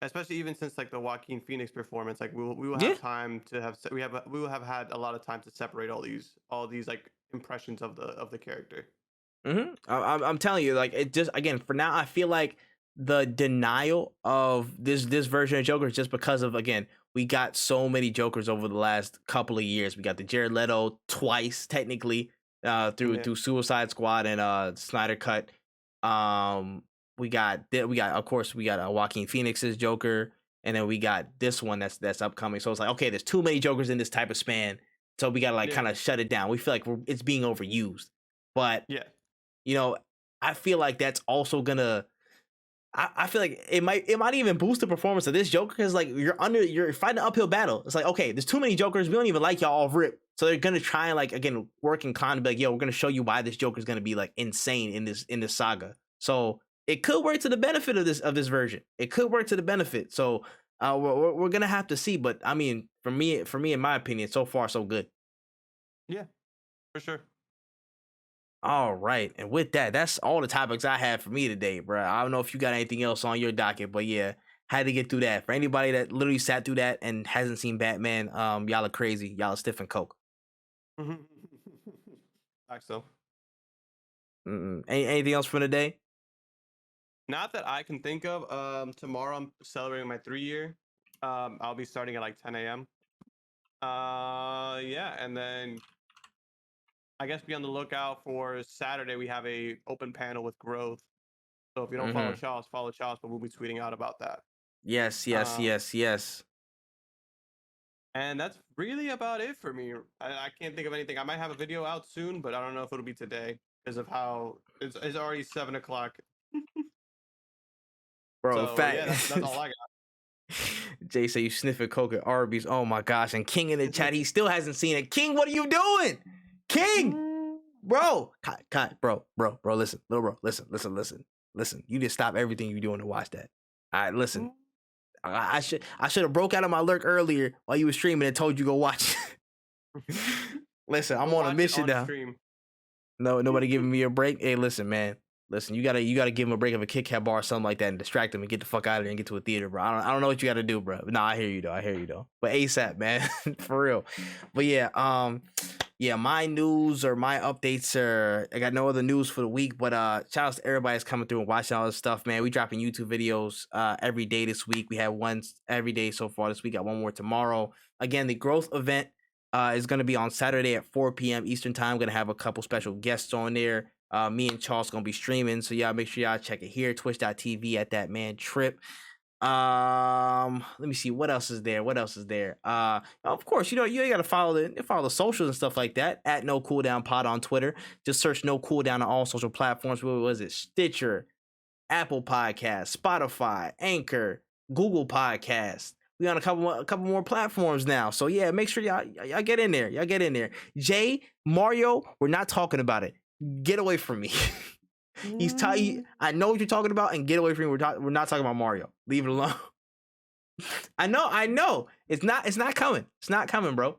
especially even since the Joaquin Phoenix performance, we will have time to have we will have had a lot of time to separate all these impressions of the character. Mm-hmm. I'm telling you, it just, again, for now, I feel like the denial of this version of Joker is just because of, again, we got so many Jokers over the last couple of years. We got the Jared Leto twice, technically, through Suicide Squad and Snyder Cut. We got of course Joaquin Phoenix's Joker, and then we got this one that's upcoming. So it's okay, there's too many Jokers in this type of span, so we gotta kind of shut it down. We feel like it's being overused, but I feel like that's also gonna. I feel like it might even boost the performance of this Joker, because you're fighting an uphill battle. It's okay, there's too many Jokers. We don't even like y'all off rip. So they're gonna try and like again work in con to be like, yo, we're gonna show you why this Joker's gonna be like insane in this saga. So it could work to the benefit of this version. It could work to the benefit. So we're gonna have to see. But I mean, for me, in my opinion, so far so good. Yeah, for sure. All right, and with that, that's all the topics I had for me today, bro. I don't know if you got anything else on your docket, but yeah, had to get through that. For anybody that literally sat through that and hasn't seen Batman, y'all are crazy. Y'all are stiff and coke. Like so. Anything else for the day? Not that I can think of. Tomorrow I'm celebrating my 3-year. I'll be starting at like 10 a.m. Yeah, and then I guess be on the lookout for Saturday. We have a open panel with Growth. So if you don't follow Charles, but we'll be tweeting out about that. Yes. And that's really about it for me. I can't think of anything. I might have a video out soon, but I don't know if it'll be today because of how it's already 7 o'clock. Bro, So, in fact, yeah, that's all I got. Jay say you sniffing coke at Arby's. Oh my gosh. And King in the chat, he still hasn't seen it. King, what are you doing? King, bro. Bro, listen. Little bro, listen. You just stop everything you're doing to watch that. All right, listen. I should have broke out of my lurk earlier while you were streaming and told you go watch. Listen, I'm on a mission now. Stream. No, nobody giving me a break. Hey, listen, man. Listen, you gotta give him a break of a Kit Kat bar or something like that and distract him and get the fuck out of there and get to a theater, bro. I don't know what you gotta do, bro. No, I hear you though. But ASAP, man, for real. But yeah, yeah, my news or my updates are, I got no other news for the week, but shout out to everybody that's coming through and watching all this stuff, man. We dropping YouTube videos every day this week. We have one every day so far this week. Got one more tomorrow. Again, the growth event is going to be on Saturday at 4 p.m. Eastern time. Going to have a couple special guests on there. Me and Charles going to be streaming. So y'all make sure y'all check it here. Twitch.tv at ThatManTripp. Let me see what else is there. Of course, you gotta follow the socials and stuff like that at No Cooldown Pod on Twitter. Just search No Cooldown on all social platforms. What was it? Stitcher, Apple Podcasts, Spotify, Anchor, Google Podcasts. We on a couple more platforms now. So yeah, make sure y'all get in there. Jay, Mario, we're not talking about it. Get away from me. I know what you're talking about, and get away from me. We're not talking about Mario. Leave it alone. I know. It's not coming. It's not coming, bro.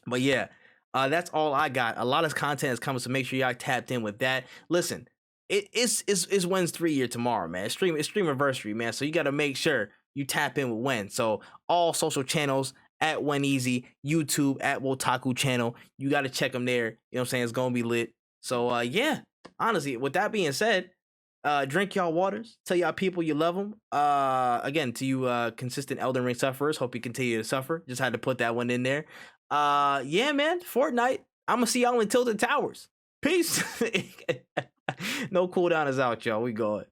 But yeah, that's all I got. A lot of content is coming, so make sure y'all tapped in with that. Listen, it's Wen's 3-year tomorrow, man. It's stream anniversary, man. So you got to make sure you tap in with Wen. So all social channels at WenEazy, YouTube at Wotaku channel. You got to check them there. You know what I'm saying? It's gonna be lit. So yeah. Honestly, with that being said, drink y'all waters. Tell y'all people you love them. Again, to you consistent Elden Ring sufferers, hope you continue to suffer. Just had to put that one in there. Yeah, man, Fortnite. I'm gonna see y'all in Tilted Towers. Peace. No Cooldown is out, y'all. We going.